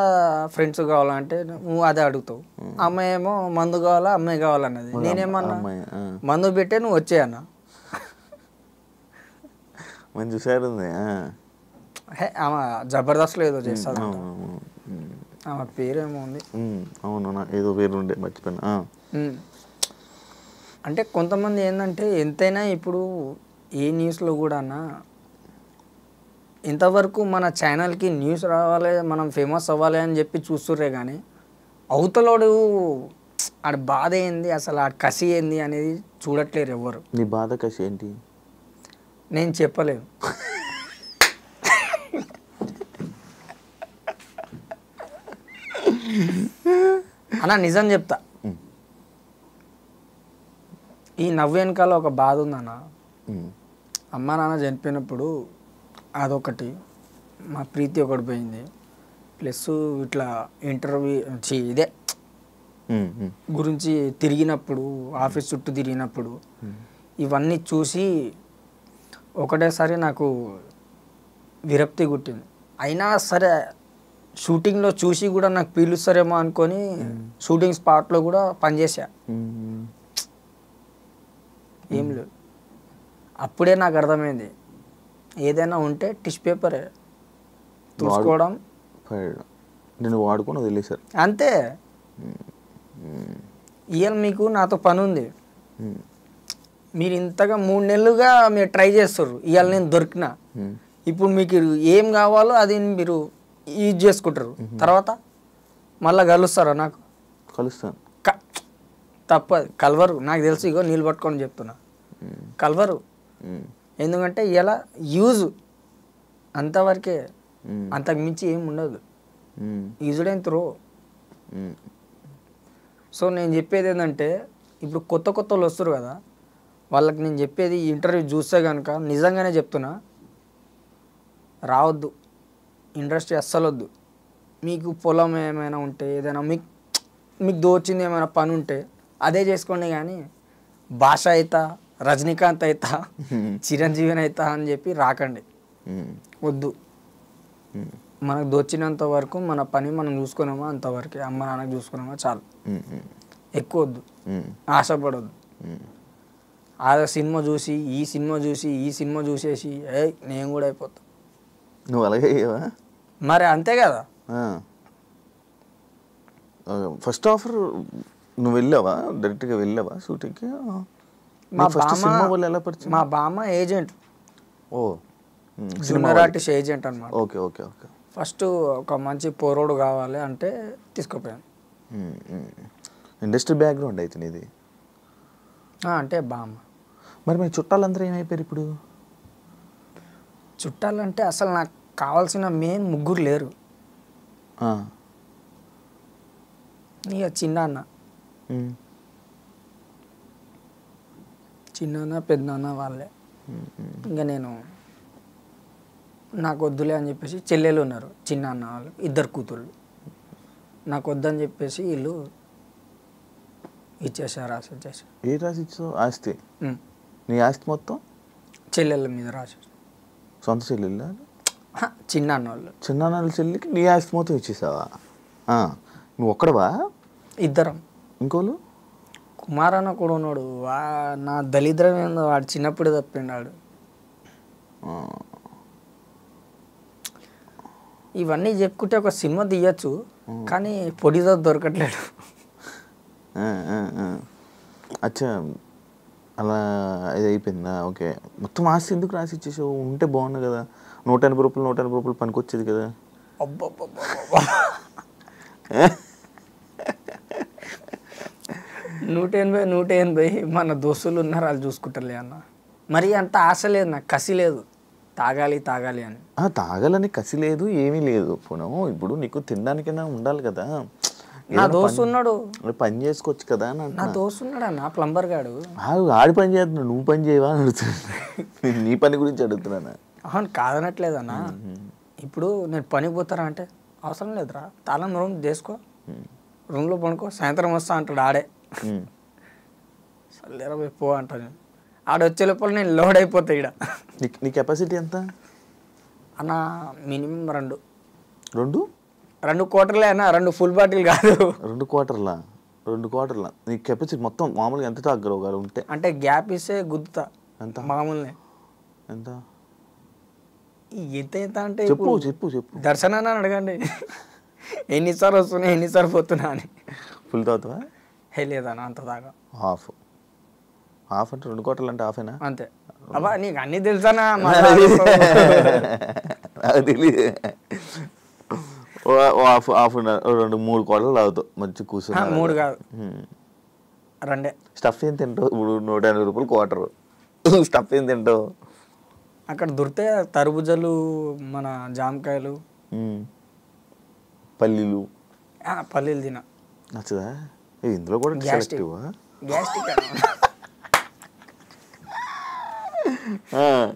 ఫ్రెండ్స్ కావాలా అంటే నువ్వు అదే అడుగుతావు. అమ్మాయి ఏమో మందు కావాలా అమ్మాయి కావాలన్నది. నేనేమన్నా మందు పెట్టే నువ్వు వచ్చేయన్న. మంచి సార్ ఉంది. ఆమె జబర్దస్త్లో ఏదో చేస్తాను. ఆమె పేరేమో ఉంది. అవును, ఏదో పేరు ఉండే మర్చిపోయినా. అంటే కొంతమంది ఏంటంటే ఎంతైనా ఇప్పుడు ఏ న్యూస్లో కూడా ఇంతవరకు మన ఛానల్కి న్యూస్ రావాలి, మనం ఫేమస్ అవ్వాలి అని చెప్పి చూస్తుర్రే కానీ అవతలోడు ఆడ బాధ ఏంది, అసలు ఆడ కసి ఏంది అనేది చూడట్లేరు ఎవ్వరు. నీ బాధ కసి ఏంటి? నేను చెప్పలేను. అన్నా నిజం చెప్తా, ఈ నవ్వు వెనకాల ఒక బాధ ఉందన్న. అమ్మ నాన్న చనిపోయినప్పుడు అదొకటి, మా ప్రీతి ఒకటి పోయింది, ప్లస్ ఇట్లా ఇంటర్వ్యూ ఇదే గురించి తిరిగినప్పుడు, ఆఫీస్ చుట్టూ తిరిగినప్పుడు ఇవన్నీ చూసి ఒకటేసారి నాకు విరక్తి గుట్టింది. అయినా సరే షూటింగ్లో చూసి కూడా నాకు పీలుస్తారేమో అనుకొని షూటింగ్ స్పాట్లో కూడా పనిచేసా. ఏం లేదు, అప్పుడే నాకు అర్థమైంది ఏదైనా ఉంటే టిష్యూ పేపరే చూసుకోవడం నేను వాడుకొని వదిలేసారు అంతే. ఇవాళ మీకు నాతో పని ఉంది, మీరు ఇంతగా 3 నెలలుగా మీరు ట్రై చేస్తారు, ఇవాళ నేను దొరికినా, ఇప్పుడు మీకు ఏం కావాలో అది మీరు యూజ్ చేసుకుంటారు, తర్వాత మళ్ళీ కలుస్తారా నాకు? కలుస్తాను. తప్పదు, కలవరు. నాకు తెలుసు, ఇగో నీళ్ళు పట్టుకొని చెప్తున్నా, కలవరు. ఎందుకంటే ఇలా యూజ్ అంతవరకే, అంతకు మించి ఏమి ఉండదు. Used and throw. సో నేను చెప్పేది ఏంటంటే ఇప్పుడు కొత్త వాళ్ళు వస్తారు కదా, వాళ్ళకి నేను చెప్పేది ఈ ఇంటర్వ్యూ చూస్తే కనుక నిజంగానే చెప్తున్నా, రావద్దు ఇండస్ట్రీ, అస్సలు వద్దు. మీకు పొలం ఏమైనా ఉంటే, ఏదైనా మీకు దోచింది ఏమైనా పని ఉంటే అదే చేసుకోండి, కానీ భాష అవుతా, రజనీకాంత్ అవుతా, చిరంజీవిని అవుతా అని చెప్పి రాకండి, వద్దు. మనకు దోచినంత వరకు మన పని మనం చూసుకున్నామా అంతవరకే, అమ్మ నాన్నకు చూసుకున్నామా చాలు, ఎక్కువ వద్దు, ఆశపడొద్దు. ఆ సినిమా చూసి ఈ సినిమా చూసేసి నేను కూడా అయిపోతా. నువ్వు అలాగే మరి అంతే కదా. ఫస్ట్ ఆఫర్ నువ్వు వెళ్ళావా, డైరెక్ట్గా వెళ్ళావా షూటింగ్కి? మా బామ్మ ఏజెంట్, ఓ జూనియర్ ఆర్టిస్ట్ ఏజెంట్ అనమాట. Okay okay okay. ఫస్ట్ ఒక మంచి పోరోడు కావాలి అంటే తీసుకుపోయాను. ఇండస్ట్రీ బ్యాక్గ్రౌండ్ అయితే నీది అంటే బామ్మ. మరి మీ చుట్టాలందరూ ఏమైపోయారు ఇప్పుడు? చుట్టాలంటే అసలు నాకు కావాల్సిన మెయిన్ 3 లేరు. ఇక చిన్నాన్న పెద్దనాన్న వాళ్ళే. ఇంకా నేను నాకు వద్దులే అని చెప్పేసి చెల్లెలు ఉన్నారు, చిన్నాన్న వాళ్ళు 2 కూతుళ్ళు. నాకు వద్దని చెప్పేసి వీళ్ళు ఇచ్చేసారు, రాసి ఇచ్చేసారు. ఏ రాసి ఇచ్చావు? ఆస్తి? నీ ఆస్తి మొత్తం చెల్లెళ్ళ మీద రాసి. సొంత చెల్లెళ్ళ? చిన్నాన్న వాళ్ళు. చిన్నాన్న చెల్లికి నీ ఆస్తి మొత్తం ఇచ్చేసావా? నువ్వు ఒక్కడవా? 2. ఇంకోళ్ళు కుమారన్న కూడా ఉన్నాడు. నా దళిద్రం ఏందో, వాడు చిన్నప్పుడు తప్పిండాడు. ఇవన్నీ చెప్పుకుంటే ఒక సినిమా తీయచ్చు, కానీ పొడితో దొరకట్లేడు. అచ్చా, అలా ఇది అయిపోయిందా? ఓకే. మొత్తం ఆస్తి ఎందుకు రాసి ఇచ్చేసావు? ఉంటే బాగున్నా కదా, 180 రూపాయలు పనికొచ్చేది కదా. అబ్బా 180 మన దోస్తులు ఉన్నారు, వాళ్ళు చూసుకుంటారులే అన్న. మరి అంత ఆశ లేదు నాకు, కసి లేదు, తాగాలి అని. తాగాలని కసి లేదు, ఏమీ లేదు. ఇప్పుడు నీకు తినడానికైనా ఉండాలి కదా. నా దోస్తు ఉన్నాడు, పని చేసుకోవచ్చు కదా. నా దోస్తు ఉన్నాడు అన్న, ప్లంబర్ గాడు. ఆడి పని చేస్తున్నాడు, నువ్వు పని చేయవా అని అడుగుతున్నా. నీ పని గురించి అడుగుతున్నా. అవును, కాదనట్లేదన్నా. ఇప్పుడు నేను పనికి పోతారా అంటే అవసరం లేదురా, తాళం రూమ్ చేసుకో, రూమ్లో పనుకో, సాయంత్రం వస్తా అంటాడు ఆడే. సర్లేరా పో అంటాను. ఆడ వచ్చే లోపల నేను లోడ్ అయిపోతా. ఇక్కడ నీ కెపాసిటీ ఎంత అన్న? మినిమం 2 క్వార్టర్లే అన్న, 2 ఫుల్ బాటిల్ కాదు. 2 క్వార్టర్లా నీ కెపాసిటీ మొత్తం మామూలుగా ఎంత తాగలవు ఉంటే? అంటే గ్యాప్ ఇస్తే గుద్దుతా. ఎంత మామూలునే? ఎంత ఎంత అంటే చెప్పు. దర్శనాన్ని అడగండి, ఎన్నిసార్లు వస్తున్నా ఎన్నిసార్లు పోతున్నా అని. ఫుల్ తాగుతావా? లేదన్నా, అంత తాగా. హాఫ్ అంటే 2 క్వార్టర్లు అంటే హాఫేనా? అంతే. అబ్బా నీకు అన్నీ తెలుసానా? తెలియదు. హాఫ్ 2-3 క్వార్టర్లు తాగుతావు మంచి కూర్చొని. 3 కాదు, 2. స్టఫ్ ఏం తింటావు? ఇప్పుడు 180 రూపాయలు క్వార్టర్, స్టఫ్ ఏం తింటావు? అక్కడ దొరికితే తరబుజలు, మన జామకాయలు, పల్లీలు తిన. నచ్చదా? ఇందులో కూడా గ్యాస్ట్రిక్.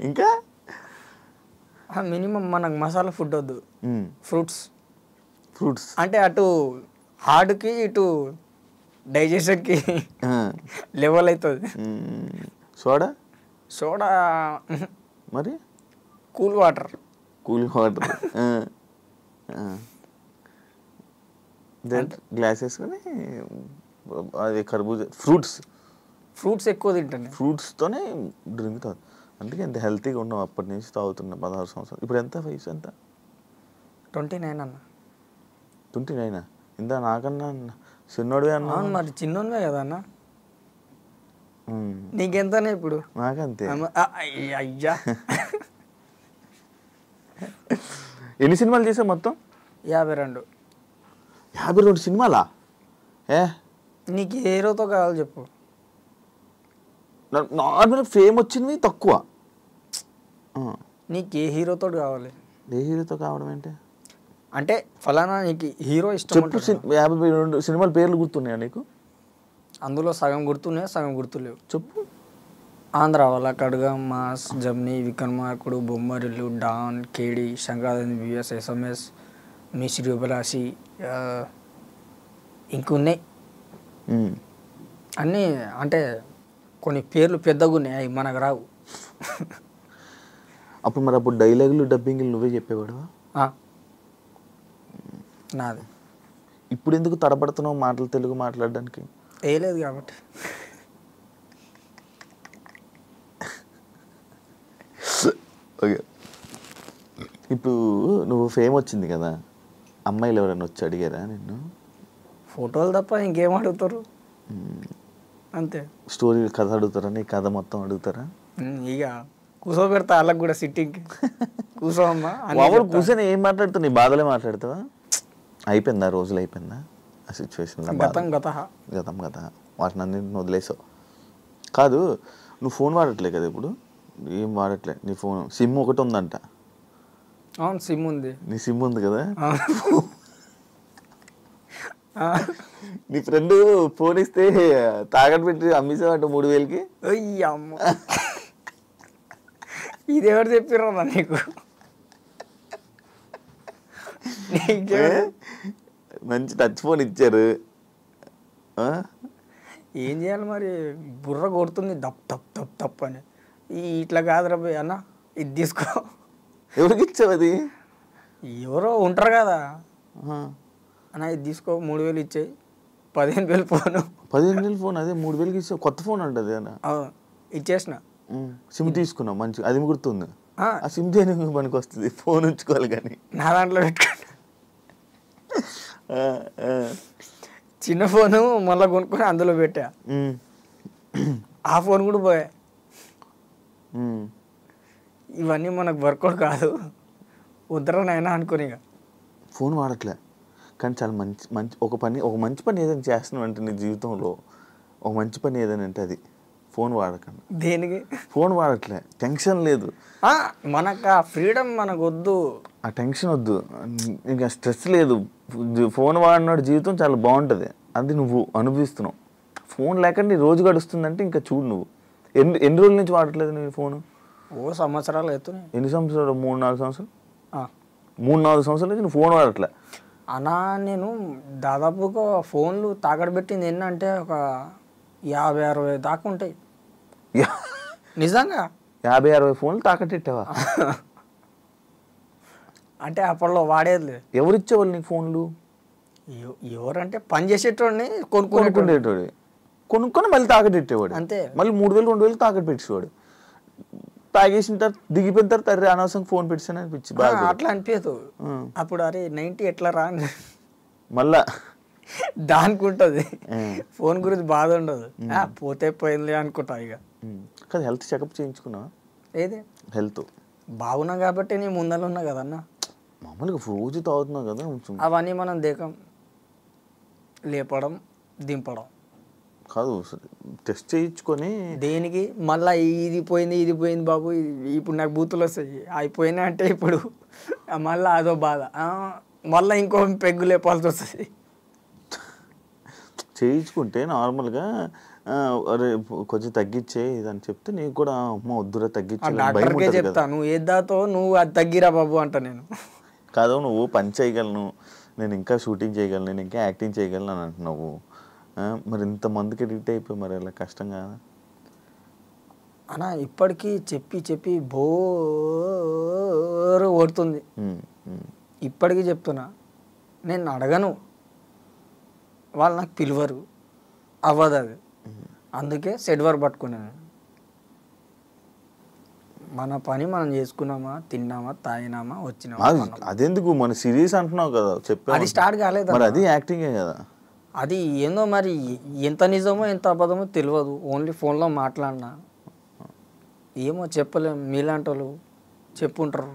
ఇంకా మినిమం మనకు మసాలా ఫుడ్ వద్దు. ఫ్రూట్స్ అంటే అటు హార్ట్కి ఇటు డైజెషన్కి లెవెల్ అవుతుంది. సోడా మరి కూల్ వాటర్ గ్లాస్ వేసుకొని అది కర్బూజా ఫ్రూట్స్ ఎక్కువ తింటాను. ఫ్రూట్స్తోనే డ్రింక్ తాగు. అందుకే ఎంత హెల్తీగా ఉన్నావు అప్పటి నుంచి తాగుతున్నా 16 సంవత్సరాలు. ఇప్పుడు ఎంత వయసు ఎంత? 29 అన్న. 29 ఇందా నాకన్నా చిన్నోడివే అన్నా. అవును మరి చిన్నోనివే కదా అన్న. నీకెంతనే ఇప్పుడు? నాకంతే. అయ్యా ఎన్ని సినిమాలు చేసావు మొత్తం? 52. 52 సినిమాలా? నీకు ఏ హీరోతో కావాలి చెప్పు. నార్మల్ ఫేమ్ వచ్చినవి తక్కువ. నీకు ఏ హీరోతో కావాలి? ఏ హీరోతో కావడం ఏంటి అంటే ఫలానా నీకు హీరో ఇష్టం చెప్పు. 52 సినిమాల పేర్లు గుర్తున్నాయా నీకు? అందులో సగం గుర్తున్నాయి, సగం గుర్తులేవు. చెప్పు. ఆంధ్ర వాళ్ళ కడుగ, మాస్, జమ్ని, విక్రమార్కుడు, బొమ్మరిల్లు, డాన్, కేడి, సంక్రాంతి, బిఎస్, ఎస్ఎంఎస్, మిశ్రీ అభిలాషి, ఇంకున్నాయి అన్నీ. అంటే కొన్ని పేర్లు పెద్దగా ఉన్నాయి, అవి మనకు రావు. అప్పుడు మరి అప్పుడు డైలాగులు డబ్బింగ్లు నువ్వే చెప్పేవాడు? నాది. ఇప్పుడు ఎందుకు తడబడుతున్నావు మాటలు తెలుగు మాట్లాడడానికి? వేయలేదు కాబట్టి. ఓకే, ఇప్పుడు నువ్వు ఫేమ్ వచ్చింది కదా, అమ్మాయిలు ఎవరైనా వచ్చి అడిగారా నిన్ను? ఫోటోలు తప్ప ఇంకేం అడుగుతారు? అంతే. స్టోరీ కథ అడుగుతారా? నీ కథ మొత్తం అడుగుతారా? ఇక కూర్చోబెడతా వాళ్ళకి కూడా సిట్టింగ్కి. కూర్చోమ్మా మామూలు కూర్చొని ఏం మాట్లాడుతావు? నీ బాధలే మాట్లాడతావా? అయిపోయిందా? రోజులు అయిపోయిందా ఆ సిచ్యువేషన్లో? గతం గత వాటిని అన్నింటిని వదిలేసావు. కాదు, నువ్వు ఫోన్ వాడట్లే కదా ఇప్పుడు? ఏం వాడట్లే. నీ ఫోన్ సిమ్ ఒకటి ఉందంట. అవును, సిమ్ ఉంది. నీ సిమ్ ఉంది కదా? నీ ఫ్రెండ్ ఫోన్ ఇస్తే తాకట్టు పెట్టి అమ్మేసావంట 3000కి. అమ్మ, ఇది ఎవరు చెప్పిర్రా నీకు? మంచి టచ్ ఫోన్ ఇచ్చారు. ఏం చేయాలి మరి? బుర్ర కొడుతుంది దప్ తప్ తప్ తప్ అని. ఇట్లా కాదురా పోయి అన్న, ఇది తీసుకో. ఎవరికి ఇచ్చావు అది? ఎవరో ఉంటారు కదా అన్న, ఇది తీసుకో, 3000 ఇచ్చాయి, 15,000 ఫోను. 15,000 ఫోన్? అదే 3000కి ఇచ్చావు. కొత్త ఫోన్ అంటది అన్న. ఇచ్చేసిన. సిమ్ తీసుకున్నావు మంచి, అది గుర్తుంది. ఆ సిమ్ దేనికి పనికి వస్తుంది? ఫోన్ ఉంచుకోవాలి కానీ. నా దాంట్లో పెట్టుకోండి. చిన్న ఫోను మళ్ళీ కొనుక్కొని అందులో పెట్టా. ఆ ఫోన్ కూడా పోయా. ఇవన్నీ మనకు వర్కౌట్ కాదు, వద్దరనైనా అనుకుని ఫోన్ వాడట్లే. కానీ చాలా మంచి ఒక మంచి పని ఏదైనా చేస్తున్నావు అంటే నీ జీవితంలో ఒక మంచి పని ఏదైనా అంటే అది ఫోన్ వాడకండి. దేనికి? ఫోన్ వాడట్లే, టెన్షన్ లేదు మనకు. ఆ ఫ్రీడమ్ మనకు వద్దు, ఆ టెన్షన్ వద్దు, ఇంకా స్ట్రెస్ లేదు. ఫోన్ వాడినాడు జీవితం చాలా బాగుంటుంది, అది నువ్వు అనుభవిస్తున్నావు. ఫోన్ లేకుండా నీ రోజు గడుస్తుందంటే ఇంకా చూడు నువ్వు. ఎన్ని రోజుల నుంచి వాడట్లేదు నేను ఫోను? సంవత్సరాలు అవుతున్నాయి. ఎన్ని సంవత్సరాలు? 3-4 సంవత్సరాలు. 3-4 సంవత్సరాల నుంచి నువ్వు ఫోన్ వాడట్లే అన్నా. నేను దాదాపుగా ఫోన్లు తాకట్టు పెట్టింది ఏంటంటే ఒక 50-60 దాకా ఉంటాయి. నిజంగా 50-60 ఫోన్లు తాకట్టెట్టావా? అంటే అప్పట్లో వాడేది. ఎవరు ఇచ్చేవాళ్ళు నీకు ఫోన్లు? ఎవరంటే పని చేసేటోడిని కొనుక్కునేటోడు, కొనుక్కొని మళ్ళీ తాకట్టెట్టేవాడు. అంతే. మళ్ళీ 3,000-2,000 తాకట్టు పెట్టేవాడు. తాగేసిన తర్వాత దిగిపోయిన తర్వాత అరే అనవసరంగా ఫోన్ పెట్టాను అనిపించి అట్లా అనిపించదు. అప్పుడు అరే 90 ఎట్లా రా మళ్ళా దానికి ఉంటుంది. ఫోన్ గురించి బాధ ఉండదు, పోతే పోయింది అనుకుంటా. ఇక కదా హెల్త్ చెకప్ చేయించుకున్నావా? ఏది హెల్త్ బాగున్నా కాబట్టి నీ ముందర ఉన్నా కదన్నా. మామూలుగా రోజు తాగుతున్నావు కదా. అవన్నీ మనం దేకం, లేపడం దింపడం కాదు, టెస్ట్ చేయించుకొని. దేనికి? మళ్ళీ ఇది పోయింది బాబు, ఇప్పుడు నాకు బూతులు వస్తాయి. అయిపోయినా అంటే ఇప్పుడు మళ్ళీ అదో బాధ, మళ్ళీ ఇంకో పెగ్గు లేపాల్సి వస్తుంది. చేయించుకుంటే నార్మల్గా అరే కొంచెం తగ్గించే ఇదని చెప్తే నీకు కూడా అమ్మ వద్దురా తగ్గించే. డాక్టర్కే చెప్తా, నువ్వు ఏదాతో నువ్వు అది తగ్గిరా బాబు అంట నేను. కాదు, నువ్వు పని చేయగలను, నేను ఇంకా షూటింగ్ చేయగలను, నేను ఇంకా యాక్టింగ్ చేయగలను అని అంటున్నావు. మరి ఇంతమందికి ఎడిట్ అయిపోయి మరి అలా కష్టం కాదా అన్నా? ఇప్పటికీ చెప్పి బోరు కొడుతుంది. ఇప్పటికీ చెప్తున్నా, నేను అడగను, వాళ్ళు నాకు పిలువరు, అవ్వదు అది. అందుకే సెట్ వర్క్ పట్టుకున్నాను. మన పని మనం చేసుకున్నామా, తిన్నామా, తాగినామా, వచ్చినామా, కొన్నామా. అదెందుకు మన సిరీస్ అంటున్నావు కదా చెప్పా అది స్టార్ట్ కాలేదు మరి అది యాక్టింగే కదా. అది ఏందో మరి ఎంత నిజమో ఎంత అబద్ధమో తెలియదు. ఓన్లీ ఫోన్లో మాట్లాడినా ఏమో చెప్పలేము. మీలాంటి వాళ్ళు చెప్పుంటారు.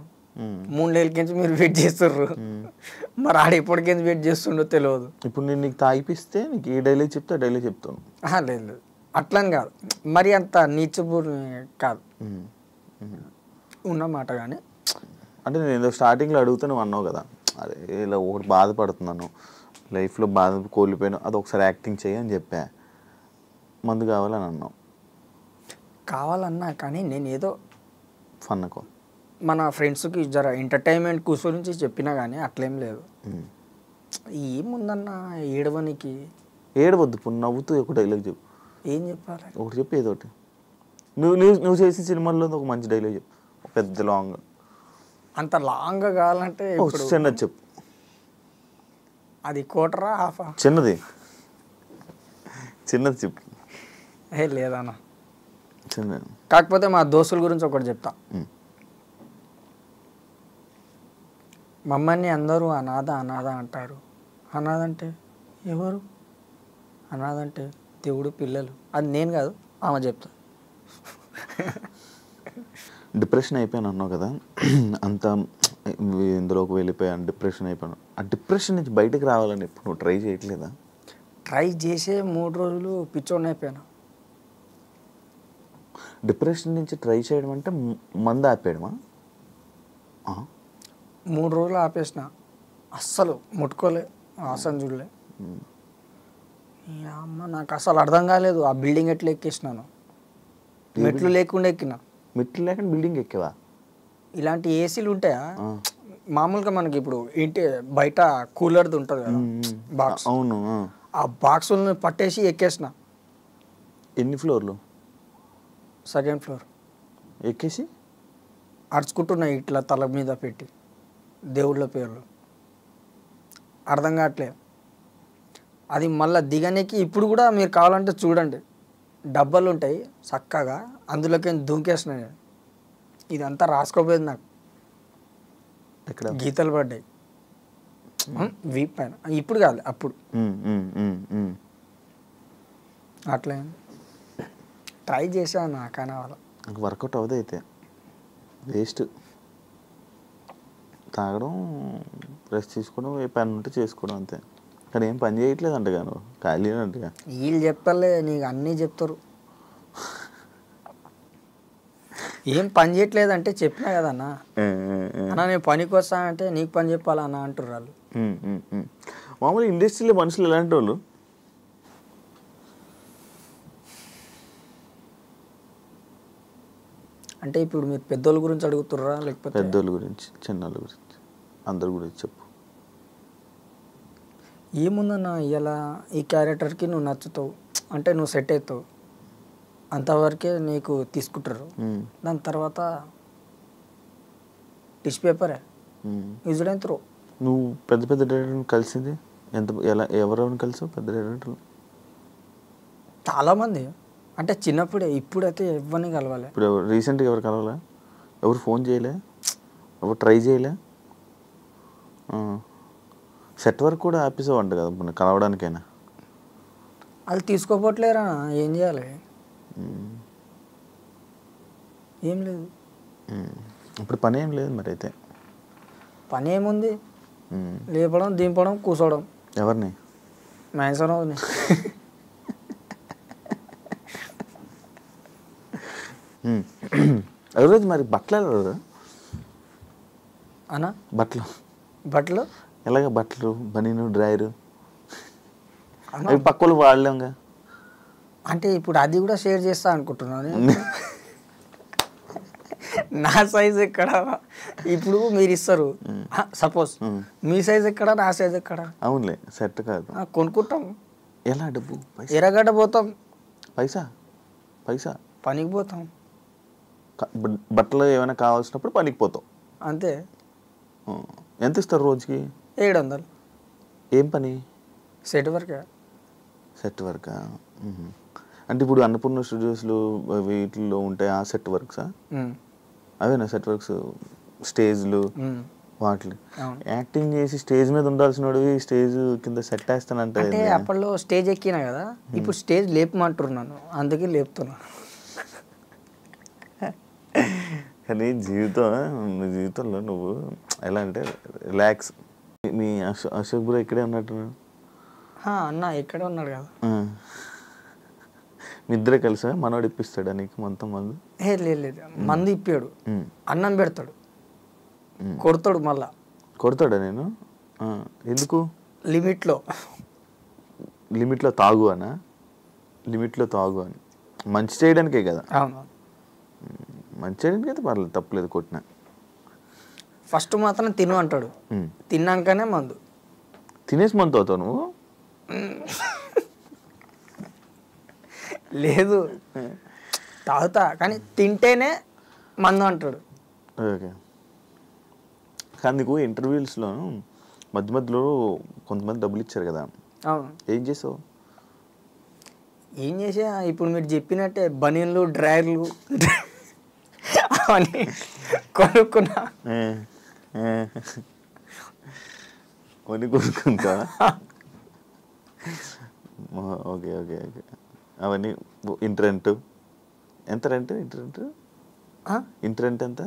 3 నెలలకించి మీరు వెయిట్ చేస్తుర్రు, మరి ఆడ ఎప్పటికించి వెయిట్ చేస్తుండో తెలియదు. ఇప్పుడు నేను నీకు తాగిపిస్తే నీకు ఏ డైలాగ్ చెప్తే డైలాగ్ చెప్తాను. లేదు లేదు అట్లని కాదు, మరి అంత నీచబూరి కాదు ఉన్నమాట. కానీ అంటే నేను ఏదో స్టార్టింగ్లో అడుగుతా నువ్వు అన్నావు కదా, అరే ఇలా ఒకటి బాధపడుతున్నాను, లైఫ్లో బాధ కోల్పోయాను, అది ఒకసారి యాక్టింగ్ చేయి అని చెప్పా. మందు కావాలని అన్నావు. కావాలన్నా కానీ నేను ఏదో ఫన్నకో మన ఫ్రెండ్స్కి జర ఎంటర్టైన్మెంట్ గురించి చెప్పినా కానీ అట్లేం లేదు. ఏముందన్న ఏడవనికి. ఏడవద్దు, ఇప్పుడు నవ్వుతూ ఒక డైలాగ్ చెప్పు. ఏం చెప్పాలి? ఒకటి చెప్పు, ఏదో ఒకటి. నువ్వు చేసిన సినిమాల్లో ఒక మంచి డైలాగ్ చెప్పు, పెద్ద లాంగ్. అంత లాంగ్గా కావాలంటే చిన్నది చెప్పు. అది కోటరా హాఫా? చిన్నది చెప్పు. లేదన్నా చిన్నది. కాకపోతే మా దోస్తుల గురించి ఒకటి చెప్తా. మమ్మల్ని అందరూ అనాథ అనాథ అంటారు. అనాథ అంటే ఎవరు? అనాథ అంటే దేవుడు పిల్లలు. అది నేను కాదు, ఆమె చెప్తా. డిప్రెషన్ అయిపోయాను అన్నావు కదా, అంత ఇందులోకి వెళ్ళిపోయాను, డిప్రెషన్ అయిపోయాను. ఆ డిప్రెషన్ నుంచి బయటకు రావాలని ఎప్పుడు నువ్వు ట్రై చేయట్లేదా? ట్రై చేసే 3 రోజులు పిచ్చోడిని అయిపోయాను. డిప్రెషన్ నుంచి ట్రై చేయడం అంటే మందు ఆపేయడమా? 3 రోజులు ఆపేసిన, అస్సలు ముట్టుకోలే, ఆసన చూడలే. అమ్మ నాకు అసలు అర్థం కాలేదు. ఆ బిల్డింగ్ ఎట్లా ఎక్కేసినాను, మెట్లు లేకుండా ఎక్కినా. మెట్లు లేకుండా బిల్డింగ్ ఎక్కేవా? ఇలాంటి ఏసీలు ఉంటాయా? మామూలుగా మనకి ఇప్పుడు ఇంటి బయట కూలర్ది ఉంటుంది కదా బాక్స్, అవును. ఆ బాక్సులను పట్టేసి ఎక్కేసిన. ఎన్ని ఫ్లోర్లు? 2nd ఫ్లోర్ ఎక్కేసి అరుచుకుంటున్నాయి ఇట్లా తల మీద పెట్టి దేవుళ్ళ పేర్లు. అర్థం కావట్లేదు. అది మళ్ళీ దిగనికి ఇప్పుడు కూడా మీరు కావాలంటే చూడండి, డబ్బాలు ఉంటాయి చక్కగా, అందులోకి దుంకేసినాయి. ఇదంతా రాసుకోపోయేది నాకు. ఎక్కడ గీతలు పడ్డాయి వీప్ పైన. ఇప్పుడు కాదు, అప్పుడు. అట్లా ట్రై చేశాను, కానీ వాళ్ళ నాకు వర్కౌట్ అవ్వదు. అయితే వేస్ట్. తాగడం, రెస్ట్ తీసుకోవడం, ఏ పని ఉంటే చేసుకోవడం, అంతే. కానీ ఏం పని చేయట్లేదు అంటగా, నువ్వు ఖాళీ అంటగా. వీళ్ళు చెప్తారులే, నీకు అన్నీ చెప్తారు. ఏం పని చేయట్లేదు అంటే చెప్పినా కదన్నా, అన్నా నేను పనికి వస్తా అంటే నీకు పని చెప్పాలా అన్న అంటారు వాళ్ళు. మామూలు ఇండస్ట్రీలో మనుషులు ఎలాంటి వాళ్ళు? అంటే ఇప్పుడు మీరు పెద్దోళ్ళ గురించి అడుగుతుర్రా లేకపోతే? పెద్దోళ్ళ గురించి, చిన్నోళ్ళ గురించి, అందరి గురించి చెప్పు. ఏముందన్నా, ఇలా ఈ క్యారెక్టర్కి నువ్వు నచ్చుతావు అంటే నువ్వు సెట్ అవుతావు, అంతవరకే నీకు తీసుకుంటారు. దాని తర్వాత టిష్యూ పేపరే యూజ్డ్ అండ్ త్రో. నువ్వు పెద్ద పెద్ద డైరెక్టర్ని కలిసింది ఎవరెవరిని కలిసావు? పెద్ద డైరెక్టర్లు చాలామంది. అంటే చిన్నప్పుడే, ఇప్పుడైతే ఎవరిని కలవాలి. ఇప్పుడు రీసెంట్గా ఎవరు కలవాలా? ఎవరు ఫోన్ చేయలే? ఎవరు ట్రై చేయలే? సెట్ వర్క్ కూడా ఆపేసావు అంట కదా మన కలవడానికైనా. అది తీసుకోపోవట్లేరా, ఏం చేయాలి? ఏం లేదు. ఇప్పుడు పని ఏం లేదు మరి. అయితే పని ఏముంది? లేపడం, దింపడం, కూర్చోవడం. ఎవరిని? మ్యాన్సన్. ఎవరోజు మరి బట్టలు ఎవరు అన్నా? బట్టలు ఎలాగ? బట్టలు, బనీను, డ్రైరు అవి పక్కలు వాడలేంగా. అంటే ఇప్పుడు అది కూడా షేర్ చేస్తా అనుకుంటున్నాను. నా సైజ్ ఎక్కడ? ఇప్పుడు మీరు ఇస్తారు, సపోజ్ మీ సైజ్ ఎక్కడ, నా సైజ్ ఎక్కడ? అవునులే, సెట్ కాదు. కొనుక్కుంటాం. ఎలా? డబ్బు, ఎర్రగడ్డ పోతాం, పైసా పనికి పోతాం. బట్టలు ఏమైనా కావాల్సినప్పుడు పనికి పోతాం, అంతే. ఎంత ఇస్తారు రోజుకి? 700. ఏం పని? Set work. సెట్ వర్కా? అంటే ఇప్పుడు అన్నపూర్ణ స్టూడియోస్లో వీటిల్లో ఉంటాయి ఆ సెట్ వర్క్సా? అవేనా సెట్ వర్క్స్, స్టేజ్లు వాటిలు. యాక్టింగ్ చేసి స్టేజ్ మీద ఉండాల్సిన స్టేజ్ కింద సెట్ వేస్తానంటే అంటే అప్పట్లో స్టేజ్ ఎక్కినా కదా, ఇప్పుడు స్టేజ్ లేపమంటున్నాను, అందుకే లేపుతున్నా. కానీ జీవితంలో నువ్వు ఎలా అంటే రిలాక్స్. మీ అశోక్ బ్రో ఇక్కడే ఉన్నట్టున్నాడు అన్న, ఇక్కడే ఉన్నాడు కదా. మీ ఇద్దరే కలిసా? మనోడు ఇప్పిస్తాడా నీకు మొత్తం మందు? లేదు, మందు ఇప్పాడు, అన్నం పెడతాడు, కొడతాడు. మళ్ళా కొడతాడా? నేను ఎందుకు? లిమిట్లో తాగు అనా? లిమిట్లో తాగు అని మంచి చేయడానికే కదా. అవును, మంచి చేయడానికి అయితే పర్లేదు, తప్పలేదు కొట్టిన. ఫస్ట్ మాత్రం తిను అంటాడు, తిన్నాకనే మందు. తినేసి మందు అవుతావు నువ్వు? లేదు, తాగుతా కానీ తింటేనే మందు అంటాడు. ఓకే. కానీ నీకు ఇంటర్వ్యూస్లో మధ్య మధ్యలో కొంతమంది డబ్బులు ఇచ్చారు కదా, అవును. ఏం చేసావు? ఏం చేసా, ఇప్పుడు మీరు చెప్పినట్టే బనీన్లు, డ్రైర్లు అవన్నీ కొనుక్కున్నా. కొని కొనుక్కుంటా? Okay okay okay. అవన్నీ ఇంటరెంట్ ఎంత? రెంట్ ఇంటరెంట్ ఎంత?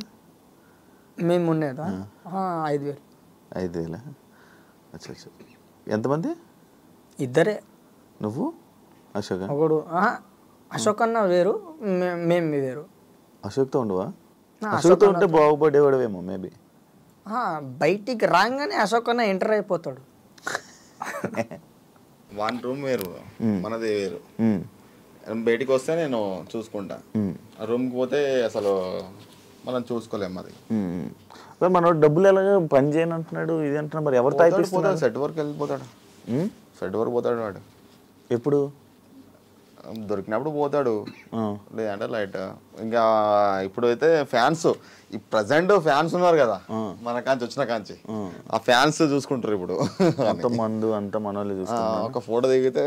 మేము ఉండేదా 5,000. 5,000? అచ్చా అచ్చా. ఎంతమంది? ఇద్దరే. నువ్వు అశోక్? ఒకడు అశోక్ అన్న వేరు, మేము వేరు. అశోక్తో ఉండవా? అశోక్తో ఉంటే బాగుపడేవాడవేమో మేబీ. బయటికి రాగానే అశోక్ అన్న ఎంటర్ అయిపోతాడు. వన్ రూమ్ వేరు, మనది వేరు. బయటికి వస్తే నేను చూసుకుంటా, రూమ్కి పోతే అసలు మనం చూసుకోలేము. అది మనోడు డబ్బులు ఎలాగ పని చేయను అంటున్నాడు, ఇది అంటున్నాడు. మరి ఎవరు తాగిపోతాడు? సెట్ వరకు వెళ్ళిపోతాడు. సెట్ వరకు పోతాడు వాడు. ఎప్పుడు దొరికినప్పుడు పోతాడు, లేదంటే లైట్. ఇంకా ఇప్పుడైతే ఫ్యాన్స్, ఈ ప్రజెంట్ ఫ్యాన్స్ ఉన్నారు కదా మన కాంచి వచ్చిన కాంచి, ఆ ఫ్యాన్స్ చూసుకుంటారు ఇప్పుడు. అంత మందు అంత మనోళ్ళు చూసుకుంటారు. ఒక ఫోటో దిగితే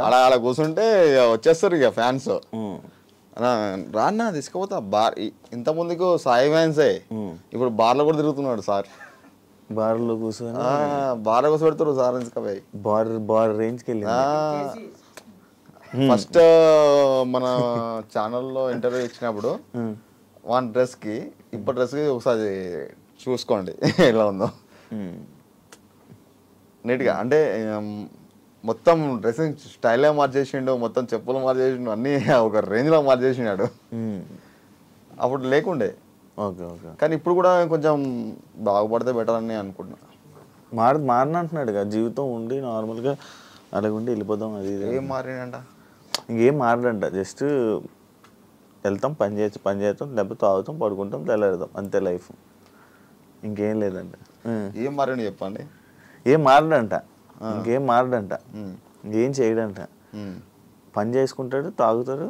అలా కూర్చుంటే వచ్చేస్తారు ఇక ఫ్యాన్స్. రాన్నా తీసుకుపోతా బార్. ఇంత ముందుకు సాయి ఫ్యాన్సే, ఇప్పుడు బార్లో కూడా తిరుగుతున్నాడు సార్. బార్లో కూర్చొని బార్లో కూర్చో పెడతారు సార్. తీసుకుపోయి బార్ రేంజ్కి వెళ్ళి ఫస్ట్ మన ఛానల్లో ఇంటర్వ్యూ ఇచ్చినప్పుడు వన్ డ్రెస్కి ఇప్పుడు డ్రెస్కి ఒకసారి చూసుకోండి ఎలా ఉందో నీట్గా. అంటే మొత్తం డ్రెస్సింగ్ స్టైలే మార్చేసిండు, మొత్తం చెప్పులు మార్చేసిండు, అన్నీ ఒక రేంజ్లో మార్చేసినాడు. అప్పుడు లేకుండే. Okay okay. కానీ ఇప్పుడు కూడా కొంచెం బాగుపడితే బెటర్ అని అనుకుంటున్నా. మారినంటున్నాడు కదా, జీవితం ఉండి నార్మల్గా అలాగుండి వెళ్ళిపోదాం. అది ఏం మారినంట? ఇంకేం మారడంట. జస్ట్ వెళ్తాం, పని చేస్తాం, లేకపోతే తాగుతాం, పడుకుంటాం, తెల్లారుతాం, అంతే లైఫ్. ఇంకేం లేదంట. ఏం మారండి చెప్పండి. ఏం మారడంట, ఇంకేం మారడంట, ఇంకేం చేయడంట. పని చేసుకుంటాడు, తాగుతాడు.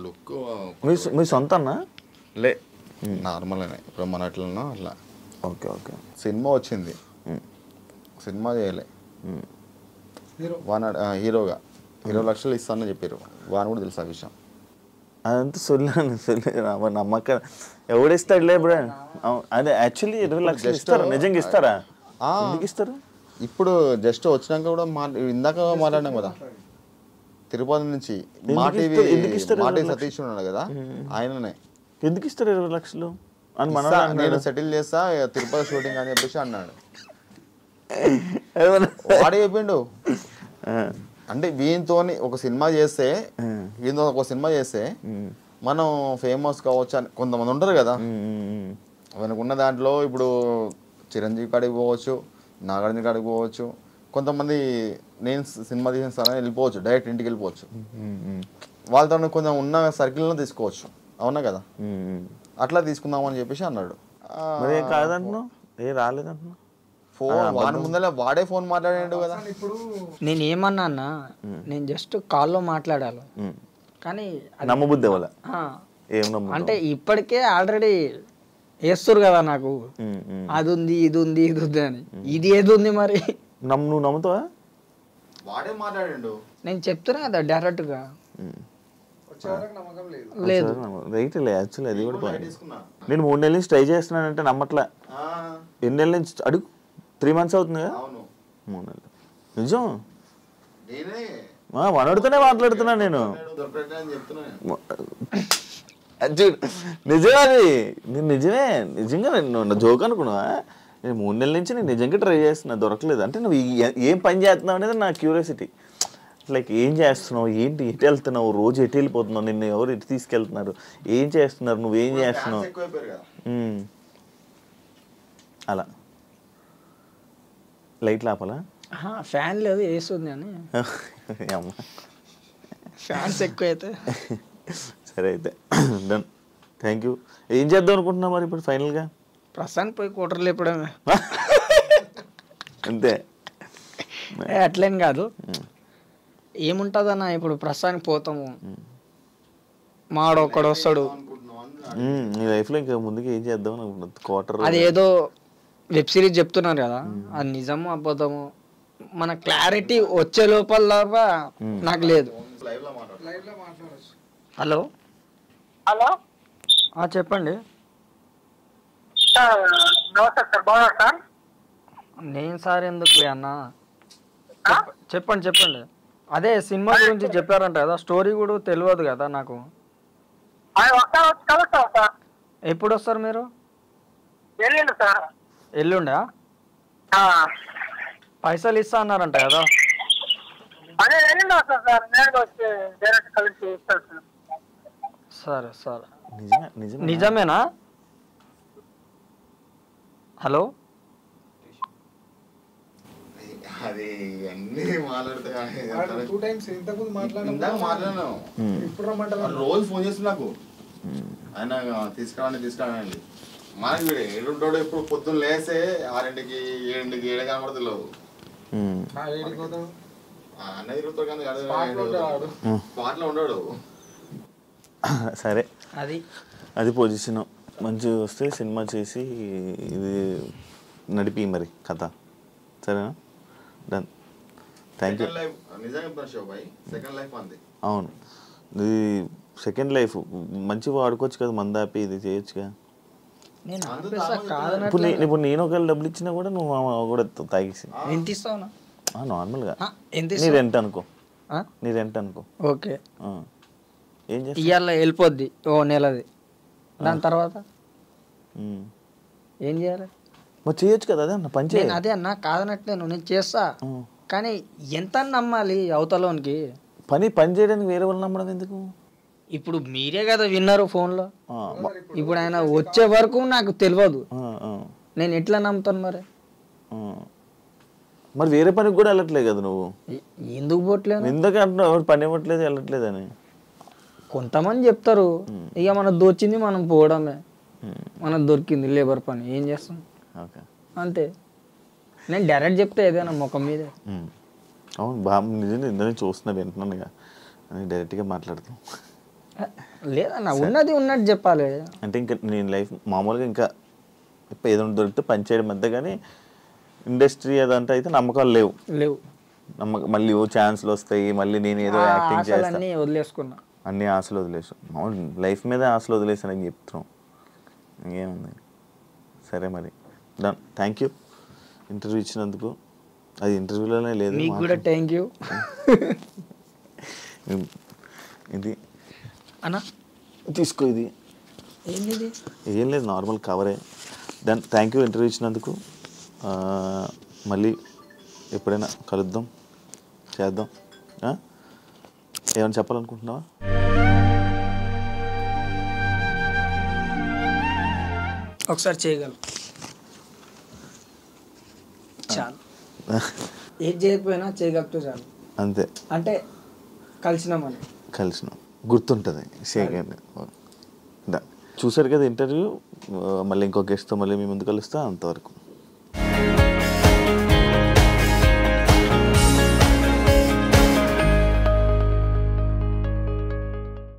లుక్ మీ సొంత అన్నా? లే, నార్మల్ అనే ఇప్పుడు మన అట్లనో అట్లా. Okay okay. సినిమా వచ్చింది, సినిమా చేయలే, హీరోగా 20 లక్షలు ఇస్తానని చెప్పారు. వాని కూడా తెలుసు ఆ విషయం. అదంతా నమ్మక ఎవడిస్తాడులే బ్రో. అదే యాక్చువల్లీ 20 లక్షలు ఇస్తారా? నిజంగా ఇస్తారా? ఎందుకు ఇస్తారు? ఇప్పుడు జస్ట్ వచ్చినాక కూడా ఇందాక మాట్లాడినాం కదా, తిరుపతి నుంచి మాటి సతీష్ ఉన్నాడు కదా, ఆయననే. ఎందుకు ఇస్తారు 20 లక్షలు అని? నేను సెటిల్ చేస్తా తిరుపతి షూటింగ్ అని చెప్పేసి అన్నాడు. వాడే చెప్పిండు. అంటే వీనితోని ఒక సినిమా చేస్తే మనం ఫేమస్ కావచ్చు అని కొంతమంది ఉంటారు కదా. మనకున్న దాంట్లో ఇప్పుడు చిరంజీవి కాడికి పోవచ్చు, నాగార్జున కాడికి పోవచ్చు, కొంతమంది నేను సినిమా తీసిన వెళ్ళిపోవచ్చు, డైరెక్ట్ ఇంటికి వెళ్ళిపోవచ్చు. వాళ్ళతో కొంచెం ఉన్న సర్కిల్లో తీసుకోవచ్చు. అవునా కదా? అట్లా తీసుకుందామని చెప్పేసి అన్నాడు. కాదంటున్నావు? ఏ రాలేదంటున్నావు? వాని ముందర వాడే ఫోన్ మాట్లాడాడు కదా. నేను ఏమన్నా అన్న, నేను జస్ట్ కాల్లో మాట్లాడాను కానీ నమ్మబుద్ధి అవ్వాల. అంటే ఇప్పటికే ఆల్రెడీ వేస్తారు కదా నాకు, అది ఉంది ఇది ఉంది ఇది ఉంది అని. ఇది ఏది ఉంది మరి? నువ్వు నమ్ముతావా? వాడే మాట్లాడిండు. నేను చెప్తున్నా కదా డైరెక్ట్గా. లేదు రైట్ లే యాక్చువల్లీ అది కూడా point. నేను 3 నెలల నుంచి ట్రై చేస్తున్నానంటే నమ్మట్లే. ఎన్ని నెలల నుంచి అడుగు? 3 months అవుతుంది కదా. అవును 3 నెలలు నిజం. నేనే వనడుతూనే మాట్లాడుతున్నా నేను. దొరకట్లే అని చెప్తున్నా. నిజమే అది. నేను నిజమే నిజంగా నేను జోక్ అనుకున్నావా? నేను 3 నెలల నుంచి నేను నిజంగా ట్రై చేస్తున్నా, దొరకలేదు. అంటే నువ్వు ఏం పని చేస్తున్నావు అనేది నా క్యూరియాసిటీ. లైక్ ఏం చేస్తున్నావు, ఏంటి, ఎటు వెళ్తున్నావు, రోజు ఎటు వెళ్ళిపోతున్నావు, నిన్ను ఎవరు ఎటు తీసుకెళ్తున్నారు, ఏం చేస్తున్నారు, నువ్వేం చేస్తున్నావు, అలా. లైట్లు ఆపాలా? ఫ్యాన్ లేదు, వేస్తుంది అని. ఫ్యాన్స్ ఎక్కువ అయితే. సరే అయితే డన్. Thank you. ఏం చేద్దాం అనుకుంటున్నావు మరి ఇప్పుడు ఫైనల్గా? ప్రస్తుతానికి పోయి కూటర్లు లేపడమే. అంతే. అట్లేం కాదు, ఏముంటుందన్న ఇప్పుడు ప్రస్తుతానికి పోతాము, మాడు ఒక్కడు వస్తాడు. నీ లైఫ్లో ఇంకా ముందుకు ఏం చేద్దాం అనుకుంటున్నా? క్వార్టర్ అది ఏదో వెబ్ సిరీస్ చెప్తున్నారు కదా, అది నిజము అబద్ధము మన క్లారిటీ వచ్చే లోపల నాకు లేదు. హలో హలో చెప్పండి. నమస్తే సార్, బాగున్నారు సార్? నేను సార్ ఎందుకు అన్న, చెప్పండి. అదే సినిమా గురించి చెప్పారంట కదా, స్టోరీ కూడా తెలియదు కదా నాకు. కలుస్తాం సార్. ఎప్పుడు వస్తారు మీరు? వెళ్ళండి సార్. ఎల్లుండా? పైసలు ఇస్తా అన్నారంట కదా. అదే వెళ్ళండి వస్తాను సార్, నేను వచ్చి డైరెక్ట్ కలిసి ఇస్తాను సార్. సరే నిజమేనా? హలో అది అన్ని మాట్లాడుతాను. రోజు ఫోన్ చేసి నాకు ఆయన తీసుకురాండి. మనకి వీడు ఏడుంటాడు, ఎప్పుడు పొద్దున్న లేస్తే 6ంటికి 7ంటికి 7 కనబడి తెలియదు. అన్న తిరుగుతాడు కానీ స్పాట్లో ఉండడు. సరే అది పొజిషన్ మంచిగా వస్తే సినిమా చేసి ఇది నడిపి మరి కథ. సరేనా? డన్. Thank you. అవును, ఇది సెకండ్ లైఫ్ మంచిగా వాడుకోవచ్చు కదా, మందాపి ఇది చేయొచ్చుగా. ఇప్పుడు నేను ఒకవేళ డబ్బులు ఇచ్చినా కూడా నువ్వు కూడా తాగేసి నార్మల్గా నీ రెంట్ అనుకో. ఓకే, ఏం చేస్తా ఇవాళ వెళ్ళిపోద్ది ఓ నెలది, దాని తర్వాత ఏం చేయాలి? మరి చేయొచ్చు కదా. అదే అన్న పని చేయాలి. అదే అన్న కాదనట్లేను, నేను చేస్తా, కానీ ఎంత నమ్మాలి అవతలోనికి? పని చేయడానికి వేరే వాళ్ళు నమ్మడం ఎందుకు? ఇప్పుడు మీరే కదా విన్నారు ఫోన్లో. ఇప్పుడు ఆయన వచ్చే వరకు నాకు తెలియదు, నేను ఎట్లా నమ్ముతాను మరి? మరి వేరే పనికి కూడా వెళ్ళట్లేదు కదా నువ్వు. ఎందుకు పోవట్లేదు? ఎందుకు అంటున్నావు పని ఇవ్వట్లేదు వెళ్ళట్లేదు అని? కొంతమంది చెప్తారు, ఇక మనకు దొచ్చింది మనం పోవడమే, మనకు దొరికింది లేబర్ పని, ఏం చేస్తాం అంతే. నేను డైరెక్ట్ చెప్తే ఏదైనా ముఖం మీదే. అవును బాగా నిజంగా ఇందులో చూస్తున్నా వింటున్నాను ఇక అని డైరెక్ట్గా మాట్లాడతాం. లేదన్నా ఉన్నది ఉన్నట్టు చెప్పాలి. అంటే ఇంకా నేను లైఫ్ మామూలుగా ఇంకా ఏదైనా దొరికితే పని చేయడం అంతే, కానీ ఇండస్ట్రీ అదంతా అయితే నమ్మకాలు లేవు. మళ్ళీ ఛాన్స్లు వస్తాయి, మళ్ళీ నేను ఏదో యాక్టింగ్ చేస్తాను, వదిలేసుకున్నా, అన్ని ఆశలు వదిలేసాను. మామూలు లైఫ్ మీద ఆశలు వదిలేసాను అని చెప్తున్నాం, ఇంకేముంది. సరే మరి డన్. థ్యాంక్ యూ ఇంటర్వ్యూ ఇచ్చినందుకు. అది ఇంటర్వ్యూలోనే లేదు, మీకు కూడా థ్యాంక్ యూ. ఇది అన్నా తీసుకో, ఇది ఏంది? ఏం లేదు, నార్మల్ కవరే. డన్. థ్యాంక్ యూ ఇంటర్వ్యూ ఇచ్చినందుకు. మళ్ళీ ఎప్పుడైనా కలుద్దాం, చేద్దాం. ఏమైనా చెప్పాలనుకుంటున్నావా? ఒకసారి చేయగలం, చాలు. ఏం చేయకపోయినా చేయగలిగితే చాలు, అంతే. అంటే కలిసినాం గుర్తుంటుంది. చూసారు కదా ఇంటర్వ్యూ. మళ్ళీ ఇంకో గెస్ట్తో మళ్ళీ మీ ముందు కలుస్తా. అంతవరకు